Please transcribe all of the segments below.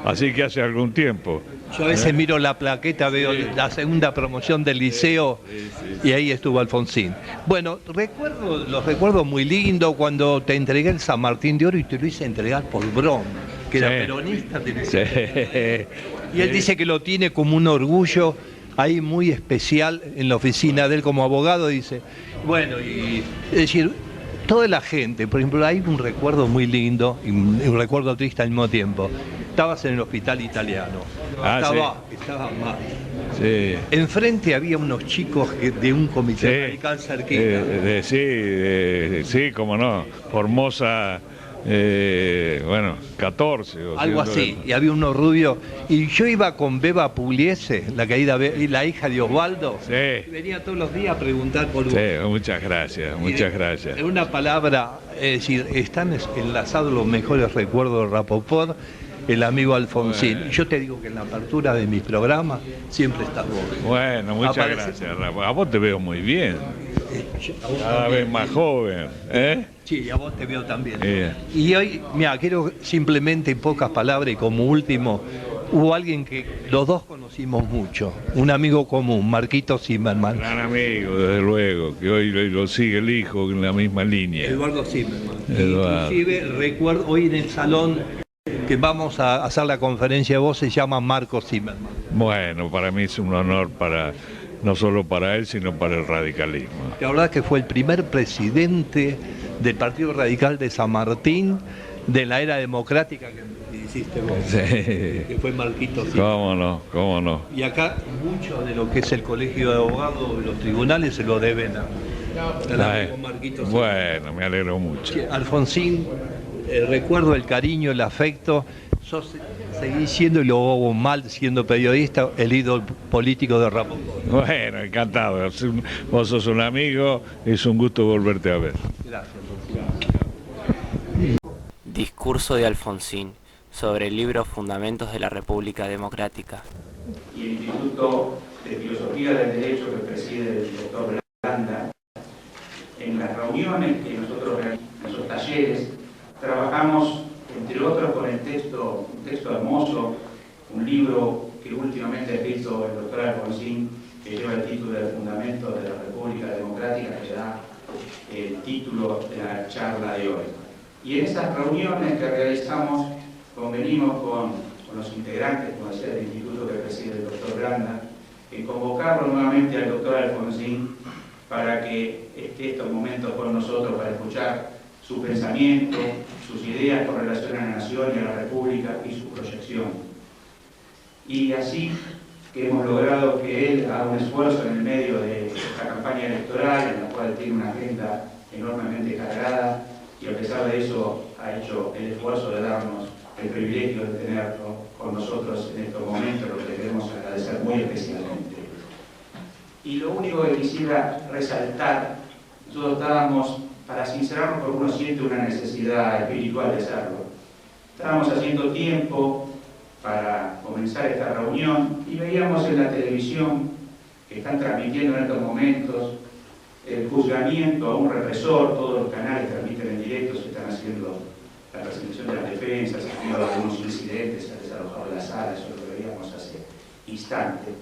así que hace algún tiempo. Yo a veces miro la plaqueta, veo la segunda promoción del liceo y ahí estuvo Alfonsín. Bueno, los recuerdo muy lindo cuando te entregué el San Martín de Oro y te lo hice entregar por Bron, que era peronista. Y él dice que lo tiene como un orgullo ahí muy especial en la oficina de él como abogado, dice. Bueno, y es decir, toda la gente, por ejemplo, hay un recuerdo muy lindo y un recuerdo triste al mismo tiempo. Estabas en el hospital italiano. Estaba mal. Sí. Enfrente había unos chicos de un comité radical cerquita. Sí, cómo no. Formosa, 14. Algo así. Y había unos rubios. Y yo iba con Beba Pugliese, la hija de Osvaldo. Sí. Y venía todos los días a preguntar por uno. Sí, muchas gracias. En una palabra, es decir, están enlazados los mejores recuerdos de Rapoport, el amigo Alfonsín. Bueno. Yo te digo que en la apertura de mis programas siempre estás vos. Bueno, muchas gracias, Rafa. A vos te veo muy bien. Cada vez más joven. Sí, a vos te veo también. Y hoy, mira, quiero simplemente en pocas palabras y como último, hubo alguien que los dos conocimos mucho, un amigo común, Marquito Zimmerman. Gran amigo, desde luego, que hoy lo sigue el hijo en la misma línea. Eduardo Zimmerman. Inclusive recuerdo hoy en el salón que vamos a hacer la conferencia de voz, se llama Marco Zimmerman. Bueno, para mí es un honor no solo para él, sino para el radicalismo. La verdad que fue el primer presidente del Partido Radical de San Martín de la era democrática que hiciste vos, que fue Marquito Zimmerman. ¿Cómo no? Y acá mucho de lo que es el colegio de abogados de los tribunales se lo deben a Marquito Zimmerman. Bueno, me alegro mucho. Sí, Alfonsín, recuerdo el cariño, el afecto. Seguí siendo, y lo hago mal siendo periodista, el ídolo político de Rapoport. Bueno, encantado. Vos sos un amigo, es un gusto volverte a ver. Gracias. Discurso de Alfonsín sobre el libro Fundamentos de la República Democrática. Y el Instituto de Filosofía del Derecho que preside el doctor Blanda, en las reuniones que nosotros realizamos, en esos talleres, trabajamos entre otros con un texto hermoso, un libro que últimamente ha escrito el doctor Alfonsín, que lleva el título de Fundamentos de la República Democrática, que da el título de la charla de hoy. Y en esas reuniones que realizamos, convenimos con los integrantes, como decía, del instituto que preside el doctor Blanda, en convocarlo nuevamente al doctor Alfonsín para que esté estos momentos con nosotros, para escuchar su pensamiento, sus ideas con relación a la nación y a la república y su proyección. Y así que hemos logrado que él haga un esfuerzo en el medio de esta campaña electoral, en la cual tiene una agenda enormemente cargada, y a pesar de eso ha hecho el esfuerzo de darnos el privilegio de tenerlo con nosotros en estos momentos, lo que le queremos agradecer muy especialmente. Y lo único que quisiera resaltar, nosotros estábamos, para sincerarnos, porque uno siente una necesidad espiritual de hacerlo. Estábamos haciendo tiempo para comenzar esta reunión y veíamos en la televisión que están transmitiendo en estos momentos el juzgamiento a un represor, todos los canales transmiten en directo, se están haciendo la presentación de las defensas, se han habido algunos incidentes, se ha desalojado la sala, eso lo veíamos hace instantes.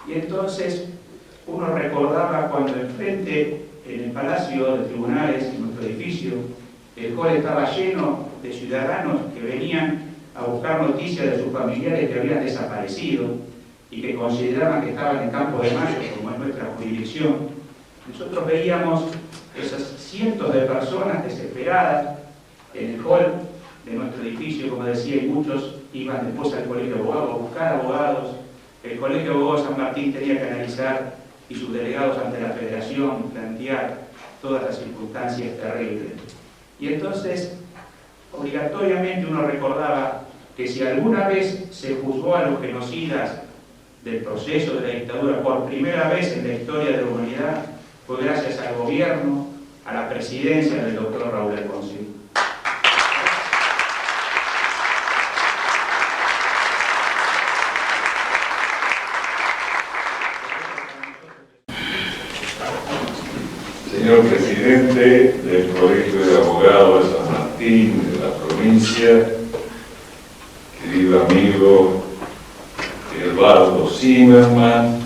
Y entonces uno recordaba cuando enfrente, en el Palacio de Tribunales, en nuestro edificio, el hall estaba lleno de ciudadanos que venían a buscar noticias de sus familiares que habían desaparecido y que consideraban que estaban en Campo de Mayo, como es nuestra jurisdicción. Nosotros veíamos esas cientos de personas desesperadas en el hall de nuestro edificio, como decía, y muchos iban después al Colegio de Abogados a buscar abogados. El Colegio de Abogados San Martín tenía que analizar y sus delegados ante la Federación plantear todas las circunstancias terribles. Y entonces, obligatoriamente uno recordaba que si alguna vez se juzgó a los genocidas del proceso de la dictadura por primera vez en la historia de la humanidad, fue gracias al gobierno, a la presidencia del doctor Raúl Alfonsín. Señor presidente del Colegio de Abogados de San Martín, de la provincia, querido querido amigo Eduardo Zimmerman,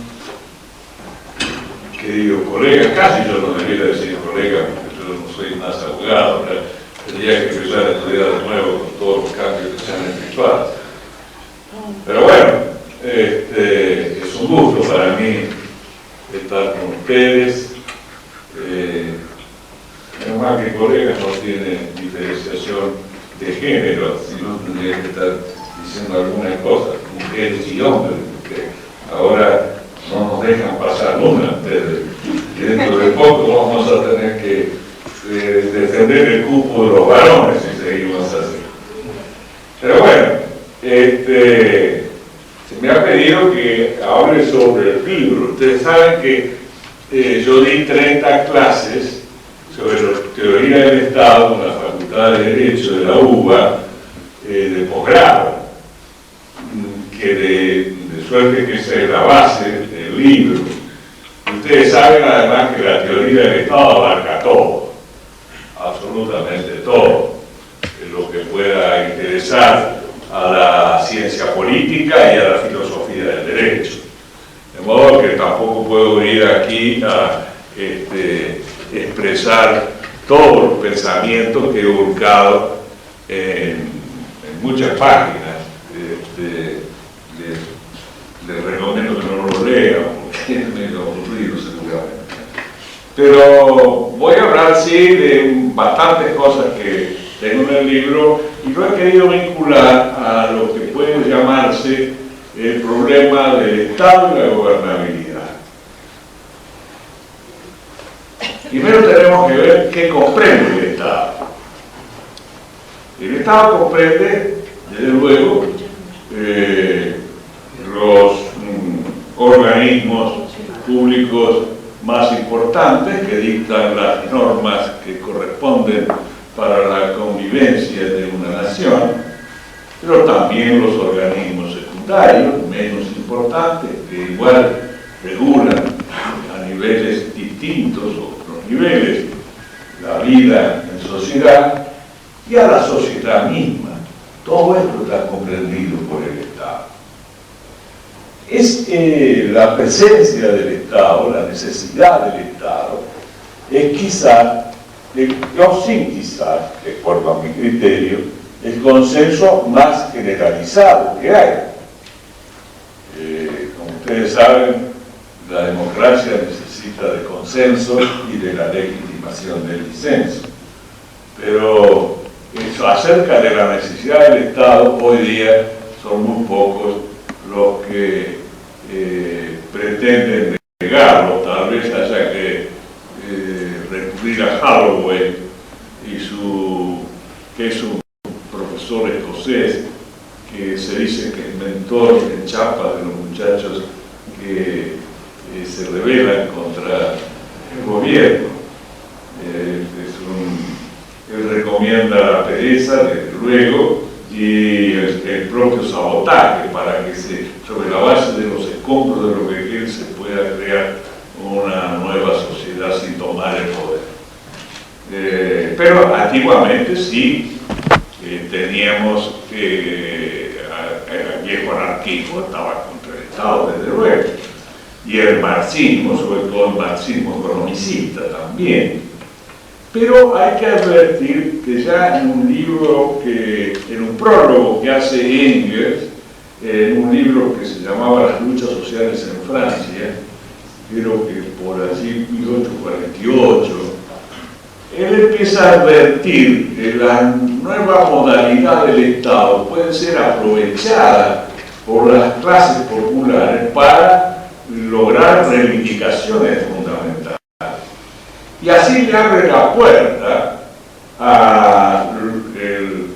querido colega, casi yo no debería decir colega, porque yo no soy más abogado, ¿verdad? Tendría que empezar a estudiar de nuevo con todos los cambios que se han efectuado. Pero bueno, es un gusto para mí estar con ustedes. Menos mal que colegas no tienen diferenciación de género, si no tendría que estar diciendo algunas cosas, mujeres y hombres, porque ahora no nos dejan pasar una ustedes, y dentro de poco vamos a tener que defender el cupo de los varones si seguimos así. Pero bueno, se me ha pedido que hable sobre el libro. Ustedes saben que yo di 30 clases sobre la teoría del Estado en la Facultad de Derecho de la UBA, de posgrado, que de suerte que esa es la base del libro. Ustedes saben además que la teoría del Estado abarca todo, absolutamente todo, lo que pueda interesar a la ciencia política y a la filosofía del derecho. De modo que tampoco puedo ir aquí a expresar todos los pensamientos que he volcado en muchas páginas. Les recomiendo que no lo lean, porque es medio aburrido seguramente. Pero voy a hablar, sí, de bastantes cosas que tengo en el libro, y lo he querido vincular a lo que puede llamarse el problema del Estado y la gobernabilidad. Primero tenemos que ver qué comprende el Estado. El Estado comprende, desde luego, los organismos públicos más importantes que dictan las normas que corresponden para la convivencia de una nación, pero también los organismos secundarios, menos importantes, que igual regulan a niveles distintos o otros niveles la vida en sociedad, y a la sociedad misma. Todo esto está comprendido por el Estado. Es la presencia del Estado, la necesidad del Estado, es quizá, no sin quizá, de acuerdo a mi criterio, el consenso más generalizado que hay. Como ustedes saben, la democracia necesita de consenso y de la legitimación del disenso. Pero eso acerca de la necesidad del Estado, hoy día son muy pocos los que pretenden negarlo. Tal vez haya que recurrir a Holloway, que es un profesor escocés que se dice que es mentor en Chiapas de los muchachos que se rebelan contra el gobierno. Él recomienda la pereza, desde luego, y el propio sabotaje, para que sobre la base de los escombros de lo que quiere se pueda crear una nueva sociedad sin tomar el poder. Pero antiguamente sí teníamos que el viejo anarquismo estaba contra el Estado, desde luego, y el marxismo, sobre todo el marxismo economicista también. Pero hay que advertir que ya en un libro, en un prólogo que hace Engels, en un libro que se llamaba Las luchas sociales en Francia, creo que por allí 1848, él empieza a advertir que la nueva modalidad del Estado puede ser aprovechada por las clases populares para lograr reivindicaciones fundamentales. Y así le abre la puerta al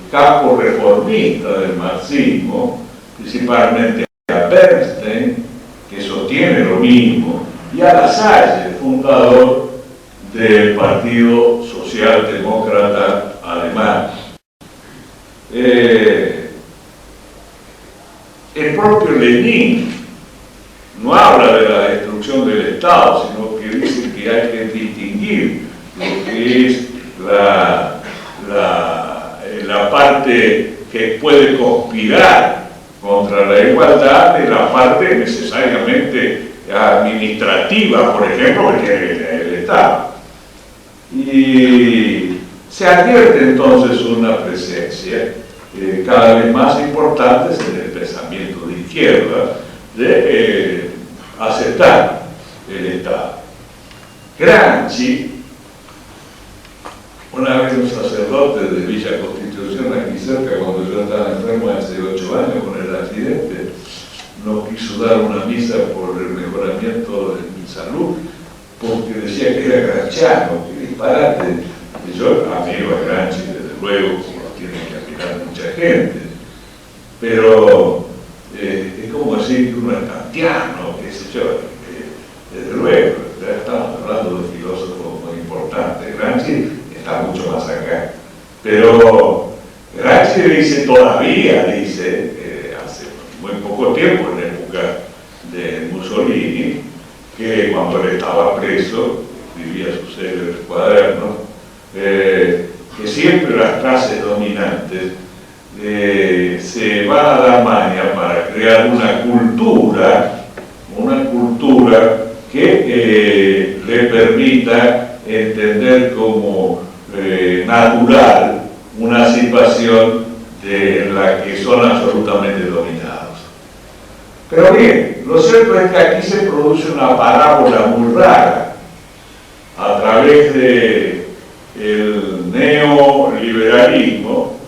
campo reformista del marxismo, principalmente a Bernstein, que sostiene lo mismo, y a Lassalle, el fundador del Partido Socialdemócrata Alemán. El propio Lenin no habla de la destrucción del Estado, sino que dice que hay que distinguir lo que es la parte que puede conspirar contra la igualdad de la parte necesariamente administrativa, por ejemplo, que tiene el Estado. Y se advierte entonces una presencia cada vez más importante en el pensamiento de izquierda de aceptar el Estado. Gramsci, una vez un sacerdote de Villa Constitución, aquí cerca, cuando yo estaba enfermo hace 8 años con el accidente, no quiso dar una misa por el mejoramiento de mi salud, porque decía que era gramsciano, que disparate. Y yo amigo a Gramsci, desde luego, como lo tiene que admirar mucha gente, pero es como decir que uno es kantiano, qué sé yo, desde luego, ya estamos hablando de filósofos muy importantes. Gramsci está mucho más acá, pero Gramsci dice, todavía dice, hace muy poco tiempo, en la época de Mussolini, que cuando él estaba preso, escribía sus célebres cuadernos, que siempre las clases dominantes se van a dar maña para crear una cultura que le permita entender como natural una situación de la que son absolutamente dominados. Pero bien, lo cierto es que aquí se produce una parábola muy rara a través de el neoliberalismo,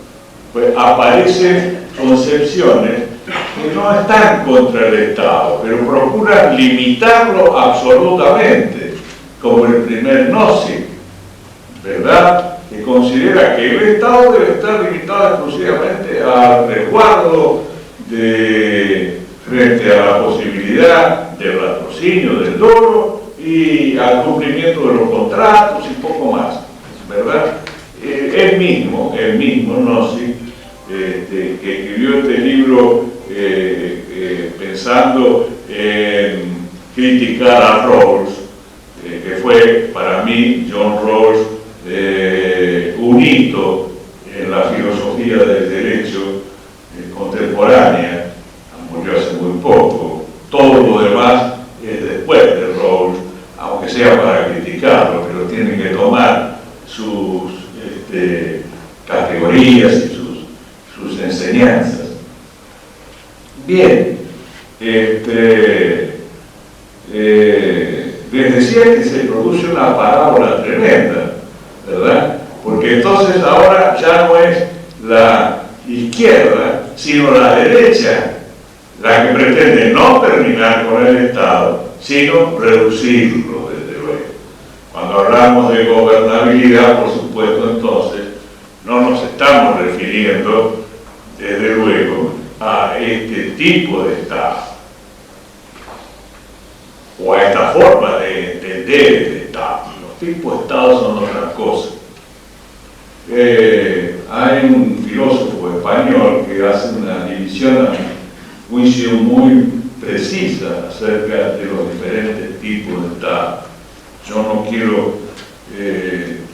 pues aparecen concepciones que no están contra el Estado, pero procuran limitarlo absolutamente, como el primer Nozick, ¿verdad?, que considera que el Estado debe estar limitado exclusivamente al resguardo frente a la posibilidad del latrocinio, del dolo y al cumplimiento de los contratos y poco más, ¿verdad? Él mismo Nozick, que escribió este libro pensando en criticar a Rawls, que fue para mí John Rawls un hito en la filosofía del derecho contemporánea, murió hace muy poco. Todo lo demás es después de Rawls, aunque sea para criticarlo, pero tiene que tomar sus categorías y sus enseñanzas. Bien, les decía que se produce una parábola tremenda, ¿verdad? Porque entonces ahora ya no es la izquierda, sino la derecha la que pretende no terminar con el Estado, sino reducirlo, desde luego. Cuando hablamos de gobernabilidad, por supuesto, entonces, no nos estamos refiriendo, desde luego, a este tipo de Estado, o a esta forma de entender el Estado. Los tipos de Estado son otras cosas. Hay un filósofo español que hace una división, a mi juicio, muy precisa acerca de los diferentes tipos de Estado. Yo no quiero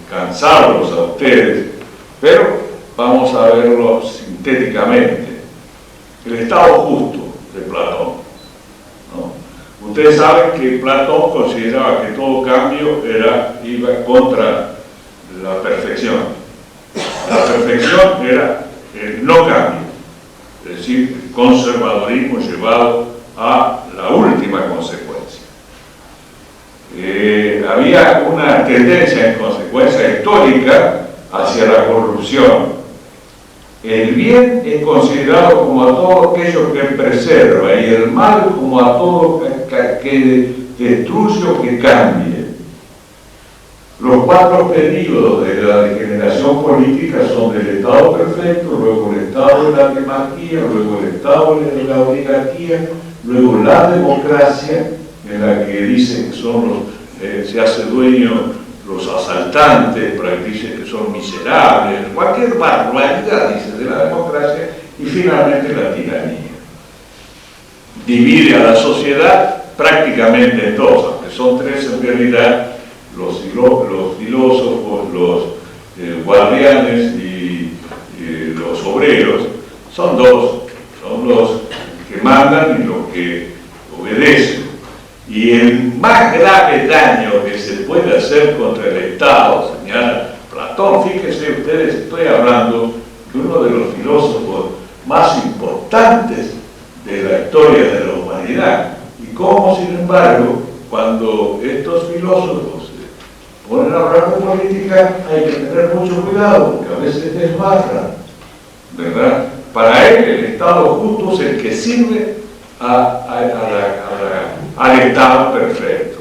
cansarlos a ustedes, pero vamos a verlo sintéticamente. El Estado justo de Platón, ¿no? Ustedes saben que Platón consideraba que todo cambio iba contra la perfección. La perfección era el no cambio, es decir, el conservadurismo llevado a la última consecuencia. Había una tendencia en consecuencia histórica hacia la corrupción. El bien es considerado como a todo aquello que preserva y el mal como a todo que destruye o que cambie. Los 4 periodos de la degeneración política son del Estado perfecto, luego el Estado de la temarquía, luego el Estado de la oligarquía, luego la democracia, en la que dicen que se hace dueño los asaltantes, dicen que son miserables, cualquier barbaridad, dice, de la democracia, y finalmente la tiranía. Divide a la sociedad prácticamente en dos, aunque son 3 en realidad: los filósofos, los guardianes y los obreros. Son 2, son los ustedes, estoy hablando de uno de los filósofos más importantes de la historia de la humanidad. Y cómo, sin embargo, cuando estos filósofos se ponen a hablar de política, hay que tener mucho cuidado, porque a veces desbarran, ¿verdad? Para él, el Estado justo es el que sirve al Estado perfecto.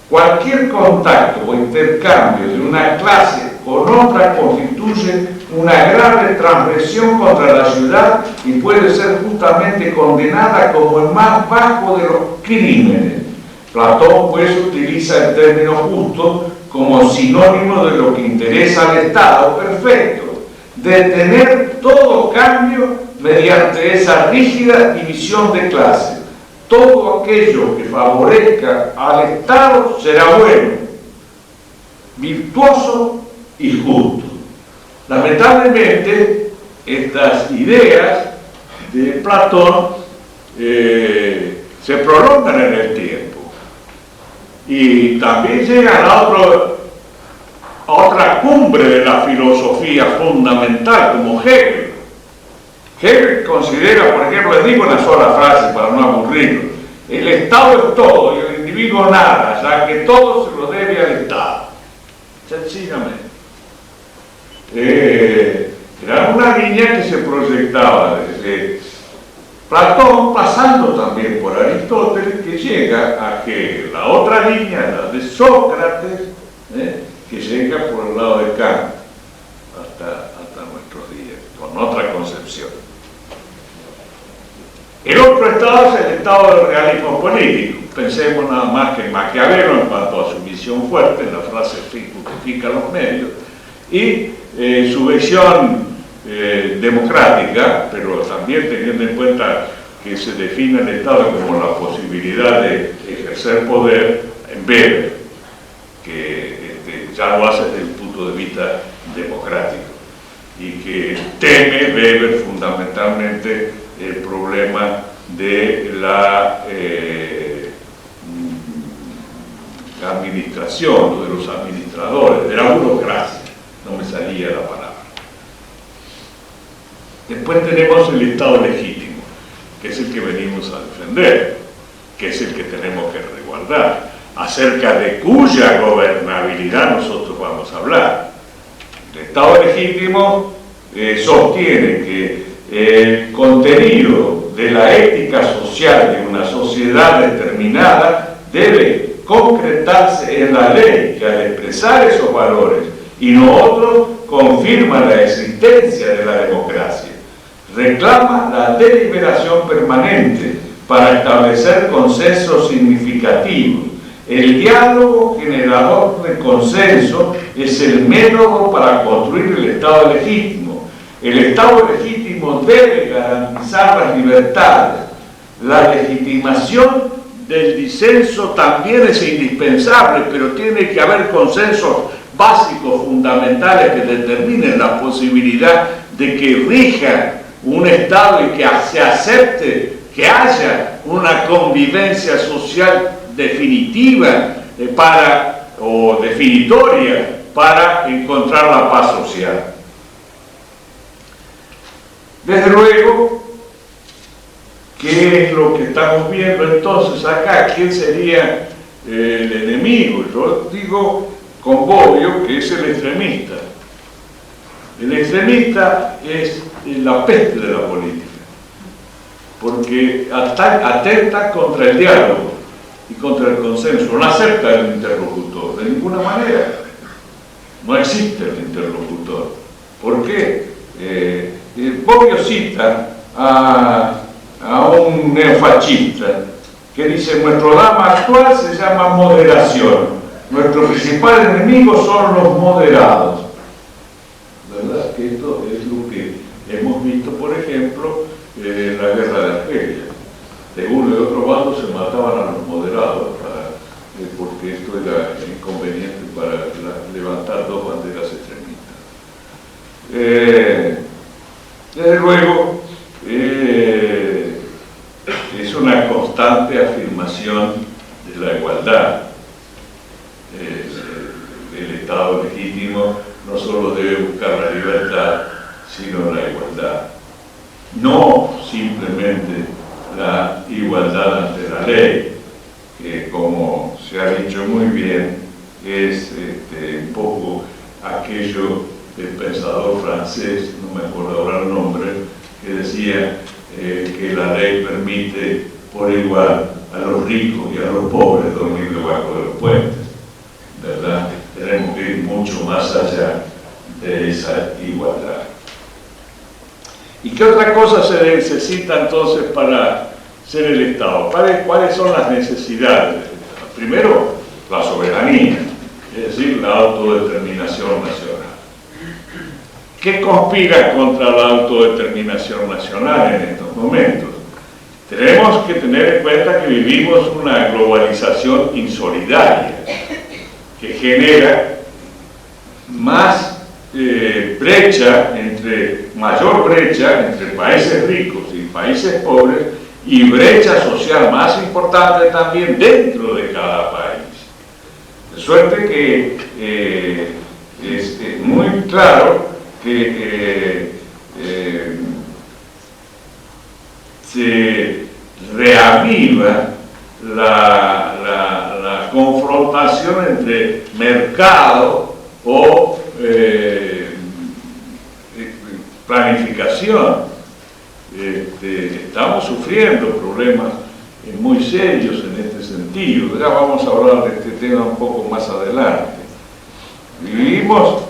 Cualquier contacto o intercambio de una clase con otra constituye una grave transgresión contra la ciudad y puede ser justamente condenada como el más bajo de los crímenes. Platón, pues, utiliza el término justo como sinónimo de lo que interesa al Estado perfecto, detener todo cambio mediante esa rígida división de clases. Todo aquello que favorezca al Estado será bueno, virtuoso y justo. Lamentablemente, estas ideas de Platón se prolongan en el tiempo y también llegan a otra cumbre de la filosofía fundamental, como Hegel. Hegel considera, por ejemplo, les digo una sola frase para no aburrirlo: el Estado es todo y el individuo nada, ya que todo se lo debe al Estado. Sencillamente. Era una línea que se proyectaba desde Platón, pasando también por Aristóteles, que llega a que la otra línea, la de Sócrates, que llega por el lado de Kant hasta nuestros días, con otra concepción. El otro estado es el estado del realismo político. Pensemos nada más que en Maquiavelo en cuanto a su visión fuerte, en la frase fin justifica los medios, y su visión democrática, pero también teniendo en cuenta que se define el Estado como la posibilidad de ejercer poder en Weber, que ya lo hace desde el punto de vista democrático, y que teme Weber fundamentalmente el problema de la administración, de los administradores, de la burocracia. No me salía la palabra. Después tenemos el Estado legítimo, que es el que venimos a defender, que es el que tenemos que resguardar, acerca de cuya gobernabilidad nosotros vamos a hablar. El Estado legítimo sostiene que el contenido de la ética social de una sociedad determinada debe concretarse en la ley, que al expresar esos valores y no otros, confirma la existencia de la democracia. Reclama la deliberación permanente para establecer consensos significativos. El diálogo generador de consenso es el método para construir el Estado legítimo. El Estado legítimo debe garantizar las libertades. La legitimación del disenso también es indispensable, pero tiene que haber consensos básicos, fundamentales, que determinen la posibilidad de que rija un Estado y que se acepte que haya una convivencia social definitiva o definitoria para encontrar la paz social. Desde luego, ¿qué es lo que estamos viendo entonces acá? ¿Quién sería el enemigo? Yo digo con Bobbio que es el extremista. El extremista es la peste de la política, porque atenta contra el diálogo y contra el consenso, no acepta el interlocutor de ninguna manera, no existe el interlocutor. ¿Por qué? Bobbio cita a un neofascista que dice: nuestro drama actual se llama moderación, nuestro principal enemigo son los moderados. ¿Verdad? Que esto es lo que hemos visto, por ejemplo, en la guerra de Argelia. De uno y otro bando se mataban a los moderados porque esto era inconveniente para levantar dos banderas extremistas. Desde luego, es una constante afirmación de la igualdad. El Estado legítimo no solo debe buscar la libertad, sino la igualdad. No simplemente la igualdad ante la ley, que como se ha dicho muy bien, es un poco aquello del pensador francés, no me acuerdo ahora el nombre, que decía que la ley permite por igual a los ricos y a los pobres dormir debajo de los puentes, ¿verdad? Tenemos que ir mucho más allá de esa igualdad. ¿Y qué otra cosa se necesita entonces para ser el Estado? ¿Cuáles son las necesidades del Estado? Primero, la soberanía, es decir, la autodeterminación nacional. ¿Qué conspira contra la autodeterminación nacional en estos momentos? Tenemos que tener en cuenta que vivimos una globalización insolidaria que genera más mayor brecha entre países ricos y países pobres, y brecha social más importante también dentro de cada país. De suerte que es muy claro que se reaviva la confrontación entre mercado o planificación. Estamos sufriendo problemas muy serios en este sentido. Ya vamos a hablar de este tema un poco más adelante. Vivimos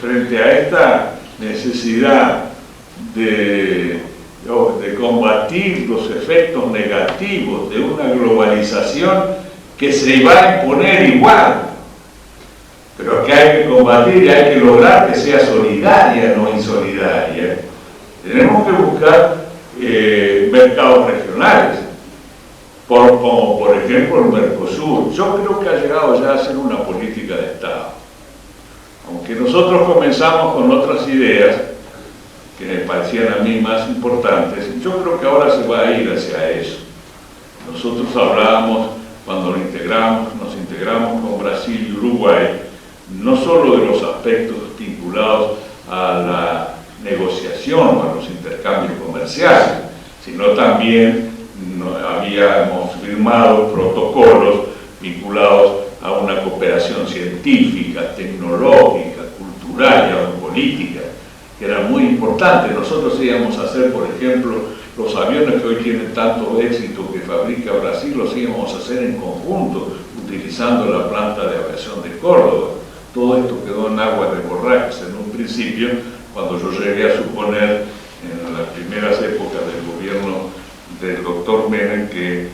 frente a esta necesidad de combatir los efectos negativos de una globalización que se va a imponer igual, pero que hay que combatir y hay que lograr que sea solidaria, no insolidaria. Tenemos que buscar mercados regionales, como por ejemplo el Mercosur. Yo creo que ha llegado ya a ser una política de Estado. Aunque nosotros comenzamos con otras ideas que me parecían a mí más importantes, yo creo que ahora se va a ir hacia eso. Nosotros hablábamos, cuando nos integramos con Brasil y Uruguay, no solo de los aspectos vinculados a la negociación o a los intercambios comerciales, sino también habíamos firmado protocolos vinculados a una cooperación científica, tecnológica, cultural y aún política, que era muy importante. Nosotros íbamos a hacer, por ejemplo, los aviones que hoy tienen tanto éxito que fabrica Brasil, los íbamos a hacer en conjunto, utilizando la planta de aviación de Córdoba. Todo esto quedó en aguas de borrajas en un principio, cuando yo llegué a suponer en las primeras épocas del gobierno del doctor Menem que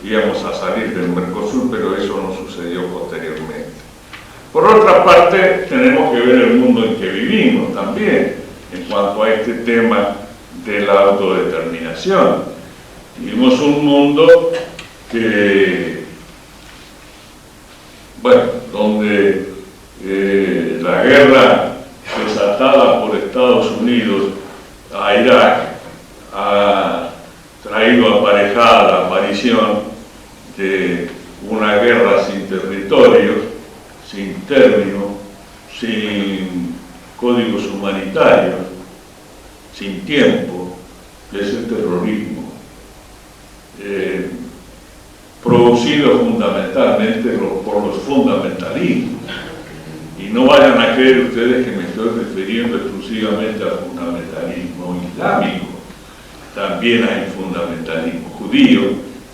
íbamos a salir del Mercosur, pero eso no sucedió posteriormente. Por otra parte, tenemos que ver el mundo en que vivimos también, en cuanto a este tema de la autodeterminación. Vivimos un mundo donde la guerra desatada por Estados Unidos a Irak ha traído aparejada la aparición de una guerra sin territorio, sin término, sin códigos humanitarios, sin tiempo, que es el terrorismo, producido fundamentalmente por los fundamentalismos. Y no vayan a creer ustedes que me estoy refiriendo exclusivamente al fundamentalismo islámico. También hay un fundamentalismo judío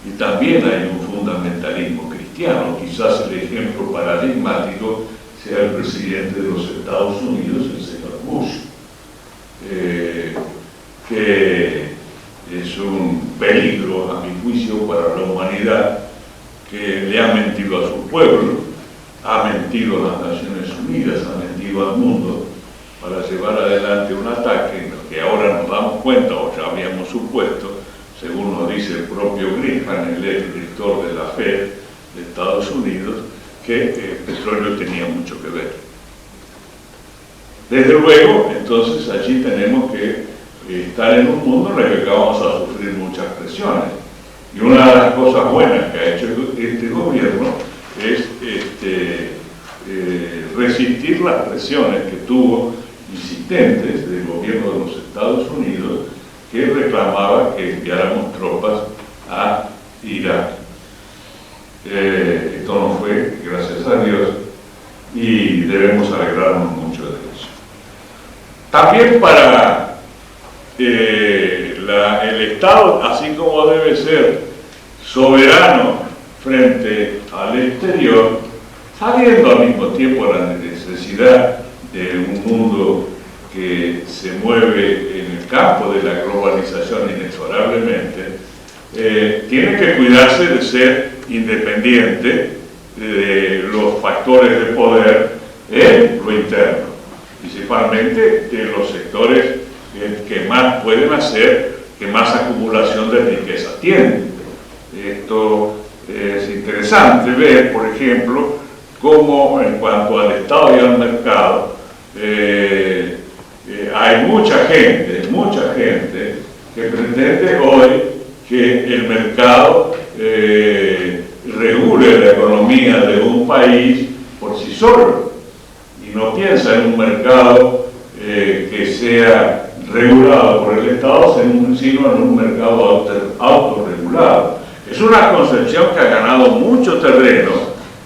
y también hay un fundamentalismo cristiano. Quizás el ejemplo paradigmático sea el presidente de los Estados Unidos, el señor Bush, que es un peligro, a mi juicio, para la humanidad, que le ha mentido a su pueblo, ha mentido a las Naciones Unidas, ha mentido al mundo, para llevar adelante un ataque en el que ahora nos damos cuenta, o ya habíamos supuesto, según nos dice el propio Grisham, el ex director de la FED de Estados Unidos, que el petróleo tenía mucho que ver. Desde luego, entonces, allí tenemos que estar en un mundo en el que vamos a sufrir muchas presiones. Y una de las cosas buenas que ha hecho este gobierno las presiones que tuvo insistentes del gobierno de los Estados Unidos, que reclamaba que enviáramos tropas a Irak. Esto no fue, gracias a Dios, y debemos alegrarnos mucho de eso. También para el Estado, así como debe ser soberano frente al exterior, sabiendo al mismo tiempo la necesidad de un mundo que se mueve en el campo de la globalización inexorablemente, tiene que cuidarse de ser independiente de los factores de poder en lo interno, principalmente de los sectores que más pueden hacer, que más acumulación de riqueza tienen. Esto es interesante ver, por ejemplo, cómo en cuanto al Estado y al mercado, hay mucha gente que pretende hoy que el mercado regule la economía de un país por sí solo y no piensa en un mercado que sea regulado por el Estado, sino en un mercado autorregulado. Es una concepción que ha ganado mucho terreno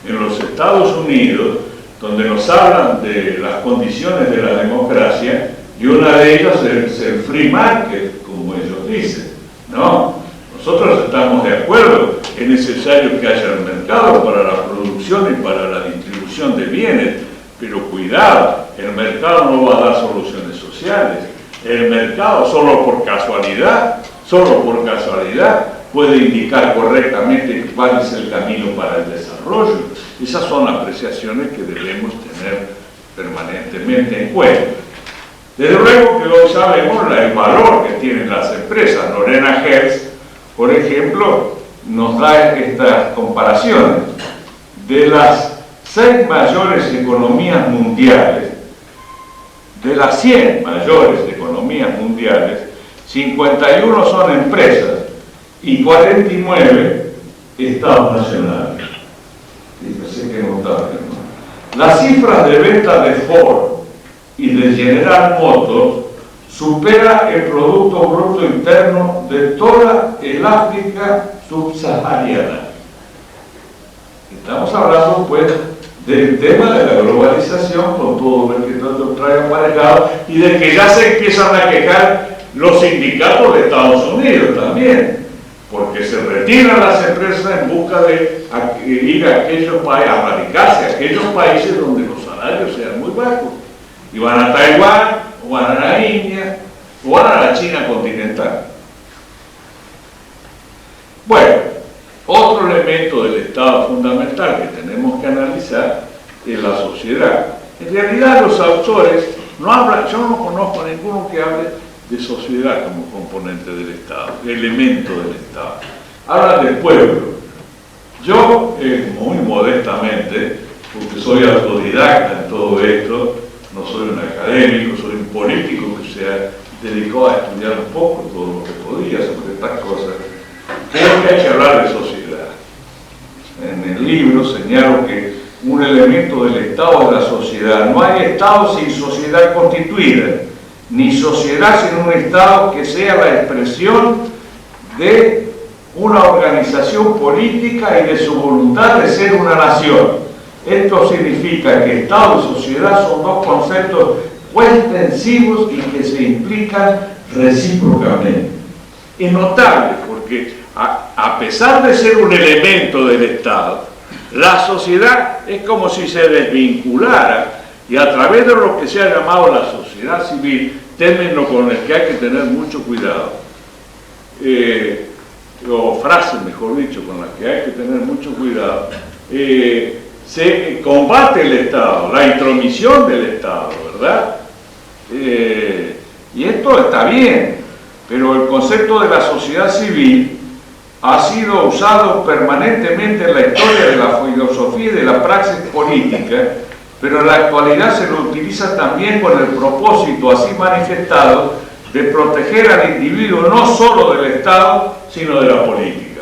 en los Estados Unidos, donde nos hablan de las condiciones de la democracia, y una de ellas es el free market, como ellos dicen, ¿no? Nosotros estamos de acuerdo, es necesario que haya el mercado para la producción y para la distribución de bienes, pero cuidado, el mercado no va a dar soluciones sociales. El mercado solo por casualidad puede indicar correctamente cuál es el camino para el desarrollo. Esas son apreciaciones que debemos tener permanentemente en cuenta. Desde luego que hoy sabemos el valor que tienen las empresas. Lorena Hertz, por ejemplo, nos da estas comparaciones. De las 6 mayores economías mundiales, de las 100 mayores economías mundiales, 51 son empresas y 49 estados nacionales. Fíjense que notable, ¿no? Las cifras de venta de Ford y de General Motors supera el Producto Bruto Interno de toda el África subsahariana. Estamos hablando, pues, del tema de la globalización, con todo lo que todo trae aparejado, y de que ya se empiezan a quejar los sindicatos de Estados Unidos también, porque se retiran las empresas en busca de ir a aquellos países, a radicarse a aquellos países donde los salarios sean muy bajos, y van a Taiwán, o van a la India, o van a la China continental. Bueno, otro elemento del Estado fundamental que tenemos que analizar es la sociedad. En realidad los autores no hablan, yo no conozco a ninguno que hable de sociedad como componente del Estado, elemento del Estado. Hablan del pueblo. Yo, muy modestamente, porque soy autodidacta en todo esto, no soy un académico, soy un político que se ha dedicado a estudiar un poco todo lo que podía sobre estas cosas, creo que hay que hablar de sociedad. En el libro señalo que un elemento del Estado es la sociedad. No hay Estado sin sociedad constituida, ni sociedad sin un Estado que sea la expresión de una organización política y de su voluntad de ser una nación. Esto significa que Estado y sociedad son dos conceptos coextensivos y que se implican recíprocamente. Es notable porque a pesar de ser un elemento del Estado, la sociedad es como si se desvinculara, y a través de lo que se ha llamado la sociedad civil, término con el que hay que tener mucho cuidado, o frase mejor dicho, con la que hay que tener mucho cuidado, se combate el Estado, la intromisión del Estado, ¿verdad? Y esto está bien, pero el concepto de la sociedad civil ha sido usado permanentemente en la historia de la filosofía y de la praxis política, pero en la actualidad se lo utiliza también con el propósito así manifestado de proteger al individuo no solo del Estado, sino de la política.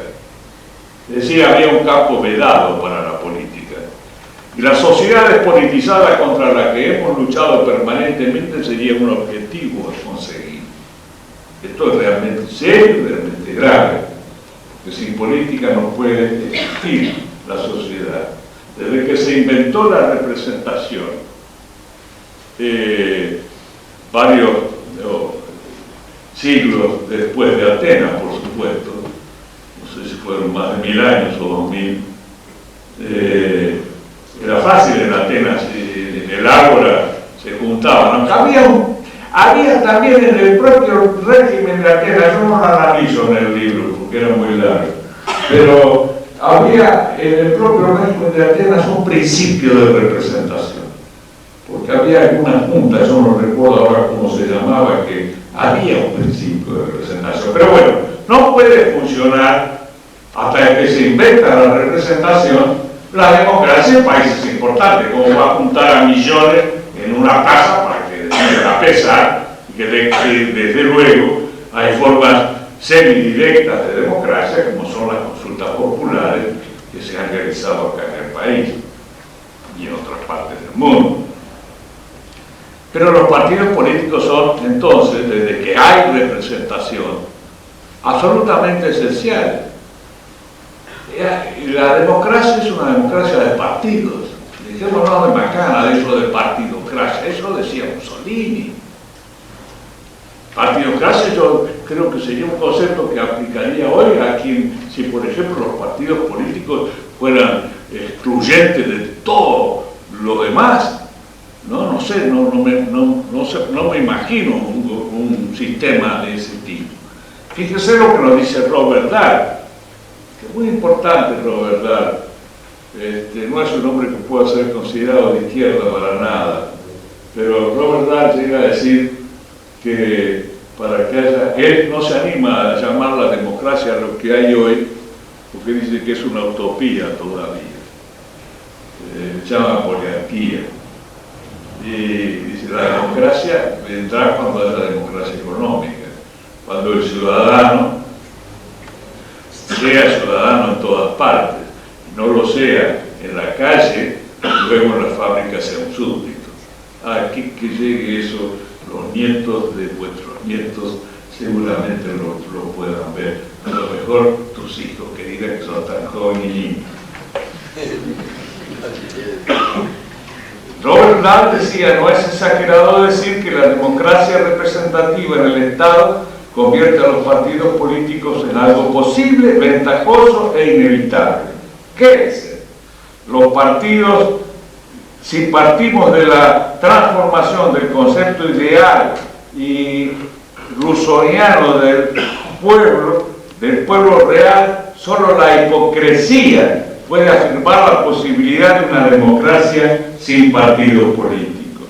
Es decir, había un campo vedado para la política. Y las sociedades politizadas contra las que hemos luchado permanentemente sería un objetivo a conseguir. Esto es realmente serio y realmente grave, porque sin política no puede existir la sociedad. Desde que se inventó la representación, varios siglos después de Atenas, por supuesto, no sé si fueron más de 1000 años o 2000, era fácil en Atenas, en el ágora se juntaban, aunque había también en el propio régimen de Atenas, yo no lo analizo en el libro porque era muy largo, pero había en el propio régimen de Atenas un principio de representación, porque había algunas juntas, yo no recuerdo ahora cómo se llamaba, que había un principio de representación, pero bueno, no puede funcionar hasta que se inventa la representación. La democracia en países importantes, como va a juntar a millones en una casa para que vayan a pesar, y que desde luego hay formas semidirectas de democracia, como son las consultas populares que se han realizado acá en el país y en otras partes del mundo. Pero los partidos políticos son, entonces, desde que hay representación, absolutamente esenciales. La democracia es una democracia de partidos. Dejémonos de macana de eso de partidocracia, eso decía Mussolini. Partidocracia yo creo que sería un concepto que aplicaría hoy a quien, si por ejemplo los partidos políticos fueran excluyentes de todo lo demás, no sé, no me imagino un sistema de ese tipo. Fíjese lo que nos dice Robert Dahl, que es muy importante. Robert Dahl no es un hombre que pueda ser considerado de izquierda para nada, pero Robert Dahl llega a decir que para que haya, él no se anima a llamar la democracia a lo que hay hoy, porque dice que es una utopía todavía, llama poliarquía, y dice la democracia vendrá cuando haya democracia económica, cuando el ciudadano sea ciudadano en todas partes, no lo sea en la calle, y luego en las fábricas sea un súbdito. Aquí que llegue eso, los nietos de vuestros nietos seguramente lo puedan ver, a lo mejor tus hijos que digan que son tan jóvenes y lindos. Robert Dahl decía, no es exagerado decir que la democracia representativa en el Estado convierte a los partidos políticos en algo posible, ventajoso e inevitable. ¿Qué es? Los partidos, si partimos de la transformación del concepto ideal y rusoniano del pueblo real, solo la hipocresía puede afirmar la posibilidad de una democracia sin partidos políticos.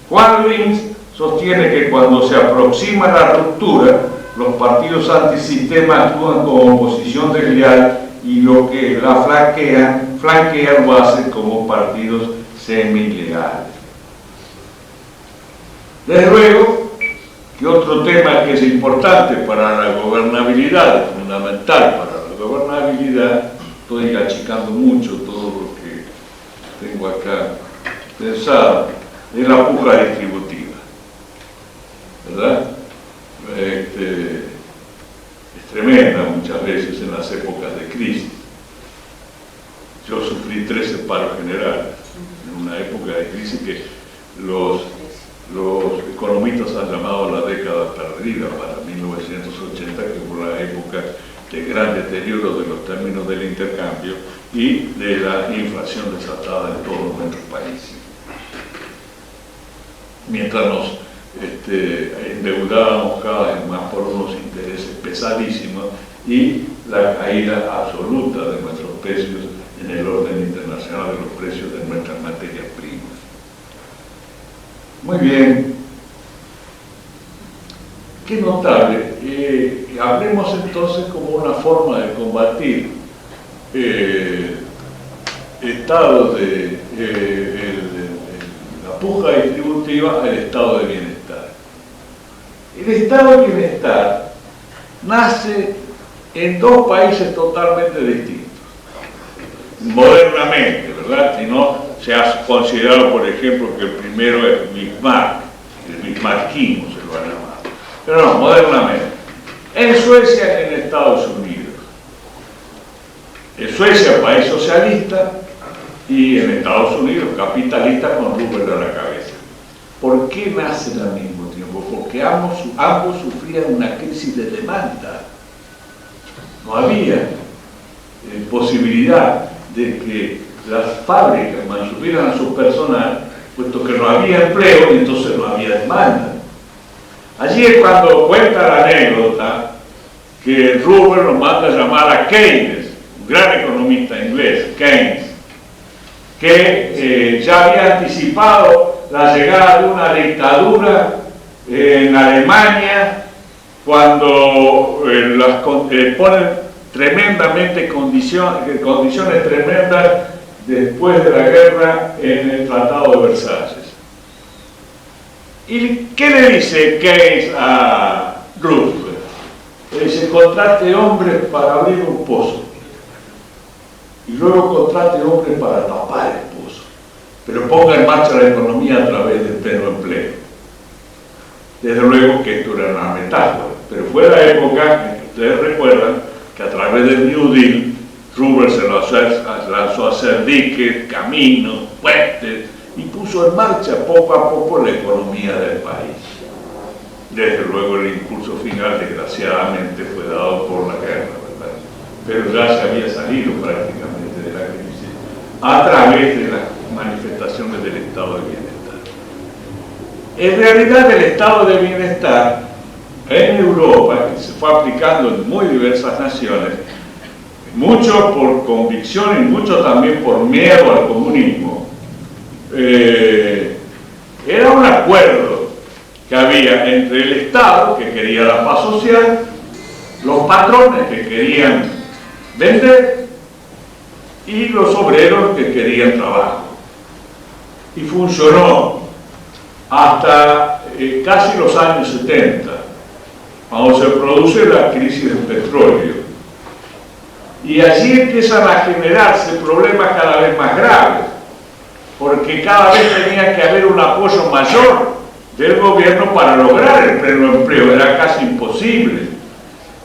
Juan Lins sostiene que cuando se aproxima la ruptura, los partidos antisistema actúan como oposición desleal y lo que la flanquean lo hacen como partidos semilegales. Desde luego que otro tema que es importante para la gobernabilidad, es fundamental para la gobernabilidad, estoy achicando mucho todo lo que tengo acá pensado, es la puja distributiva, ¿verdad? Es tremenda muchas veces en las épocas de crisis. Yo sufrí 13 paros generales en una época de crisis que los economistas han llamado la década perdida para 1980, que fue la época de gran deterioro de los términos del intercambio y de la inflación desatada en todos nuestros países. Mientras nos endeudábamos cada vez más por unos intereses pesadísimos y la caída absoluta de nuestros precios en el orden internacional de los precios de nuestras materias primas. Muy bien. Qué notable. Hablemos entonces como una forma de combatir estado de la puja distributiva al estado de bienestar. El estado de bienestar nace en dos países totalmente distintos, modernamente, ¿verdad? ¿verdad? Si no, se ha considerado, por ejemplo, que el primero es Bismarck, el bismarquismo se lo ha llamado. Pero no, modernamente. En Suecia, en Estados Unidos. En Suecia, país socialista, y en Estados Unidos, capitalista con Roosevelt a la cabeza. ¿Por qué nacen al mismo tiempo? Porque ambos sufrían una crisis de demanda. No había posibilidad de que las fábricas mantuvieran a su personal, puesto que no había empleo y entonces no había demanda. Allí es cuando cuenta la anécdota que Roosevelt lo manda a llamar a Keynes, un gran economista inglés, Keynes, que ya había anticipado la llegada de una dictadura en Alemania cuando ponen tremendamente condiciones tremendas después de la guerra en el Tratado de Versalles. ¿Y qué le dice Keynes a Roosevelt? Le dice: contrate hombres para abrir un pozo y luego contrate hombres para tapar el pozo, pero ponga en marcha la economía a través del pleno empleo. Desde luego que esto era una metáfora, pero fue la época en que ustedes recuerdan que a través del New Deal Roosevelt se lanzó a hacer diques, caminos, puentes y puso en marcha poco a poco la economía del país. Desde luego el impulso final desgraciadamente fue dado por la guerra, ¿verdad? Pero ya se había salido prácticamente de la crisis a través de las manifestaciones del estado de bienestar. En realidad el estado de bienestar en Europa, que se fue aplicando en muy diversas naciones, mucho por convicción y mucho también por miedo al comunismo, era un acuerdo que había entre el Estado, que quería la paz social, los patrones que querían vender y los obreros que querían trabajo. Y funcionó hasta casi los años 70, cuando se produce la crisis del petróleo. Y allí empiezan a generarse problemas cada vez más graves, porque cada vez tenía que haber un apoyo mayor del gobierno para lograr el pleno empleo, era casi imposible.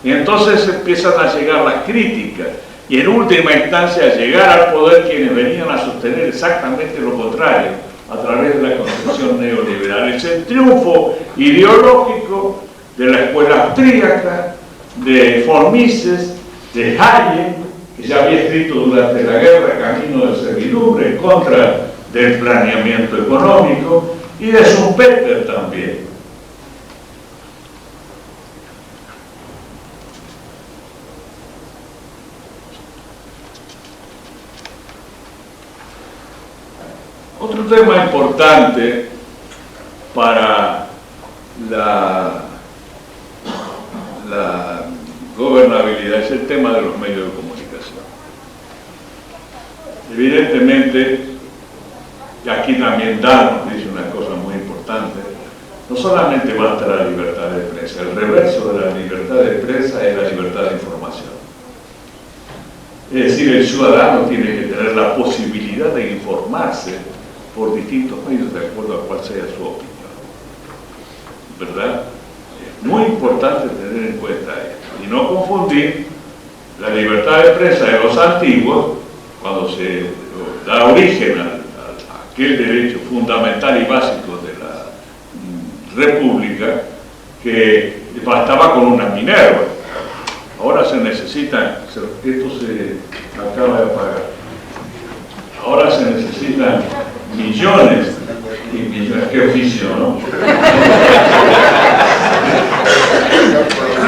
Y entonces empiezan a llegar las críticas, y en última instancia llegar al poder quienes venían a sostener exactamente lo contrario, a través de la concepción neoliberal. Es el triunfo ideológico de la escuela austríaca, de von Mises, de Hayek, que ya había escrito durante la guerra Camino de Servidumbre en contra del planeamiento económico, y de Schumpeter también. Otro tema importante para la gobernabilidad es el tema de los medios de comunicación. Evidentemente, y aquí también Dan nos dice una cosa muy importante: no solamente basta la libertad de prensa, el reverso de la libertad de prensa es la libertad de información. Es decir, el ciudadano tiene que tener la posibilidad de informarse por distintos medios de acuerdo a cuál sea su opinión, ¿verdad? Es muy importante tener en cuenta esto y no confundir la libertad de prensa de los antiguos, cuando se da origen a aquel derecho fundamental y básico de la República, que bastaba con una Minerva. Ahora se necesitan, esto se acaba de apagar, ahora se necesitan millones y millones, qué oficio, ¿no?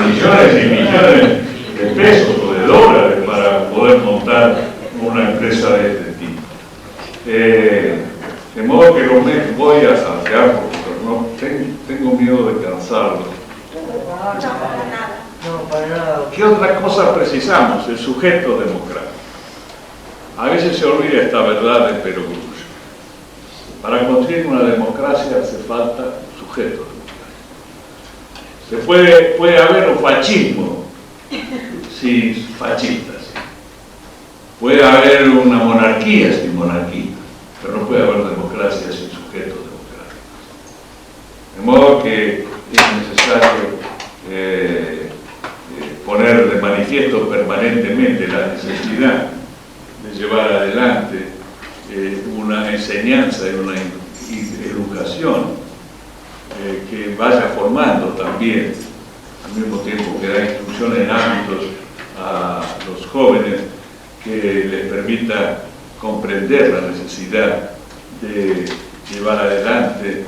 Millones y millones de pesos o de dólares para poder montar una empresa de este tipo. De modo que los voy a saltear porque no, tengo miedo de cansarlos. No, para nada. ¿Qué otra cosa precisamos? El sujeto democrático. A veces se olvida esta verdad de perogrullo. Para construir una democracia hace falta sujeto democrático. Puede haber un fascismo sin fascistas. Puede haber una monarquía monarquías y monarquías, pero no puede haber democracia sin sujetos democráticos. De modo que es necesario poner de manifiesto permanentemente la necesidad de llevar adelante una enseñanza y una educación que vaya formando también, al mismo tiempo que da instrucción en ámbitos a los jóvenes, que les permita comprender la necesidad de llevar adelante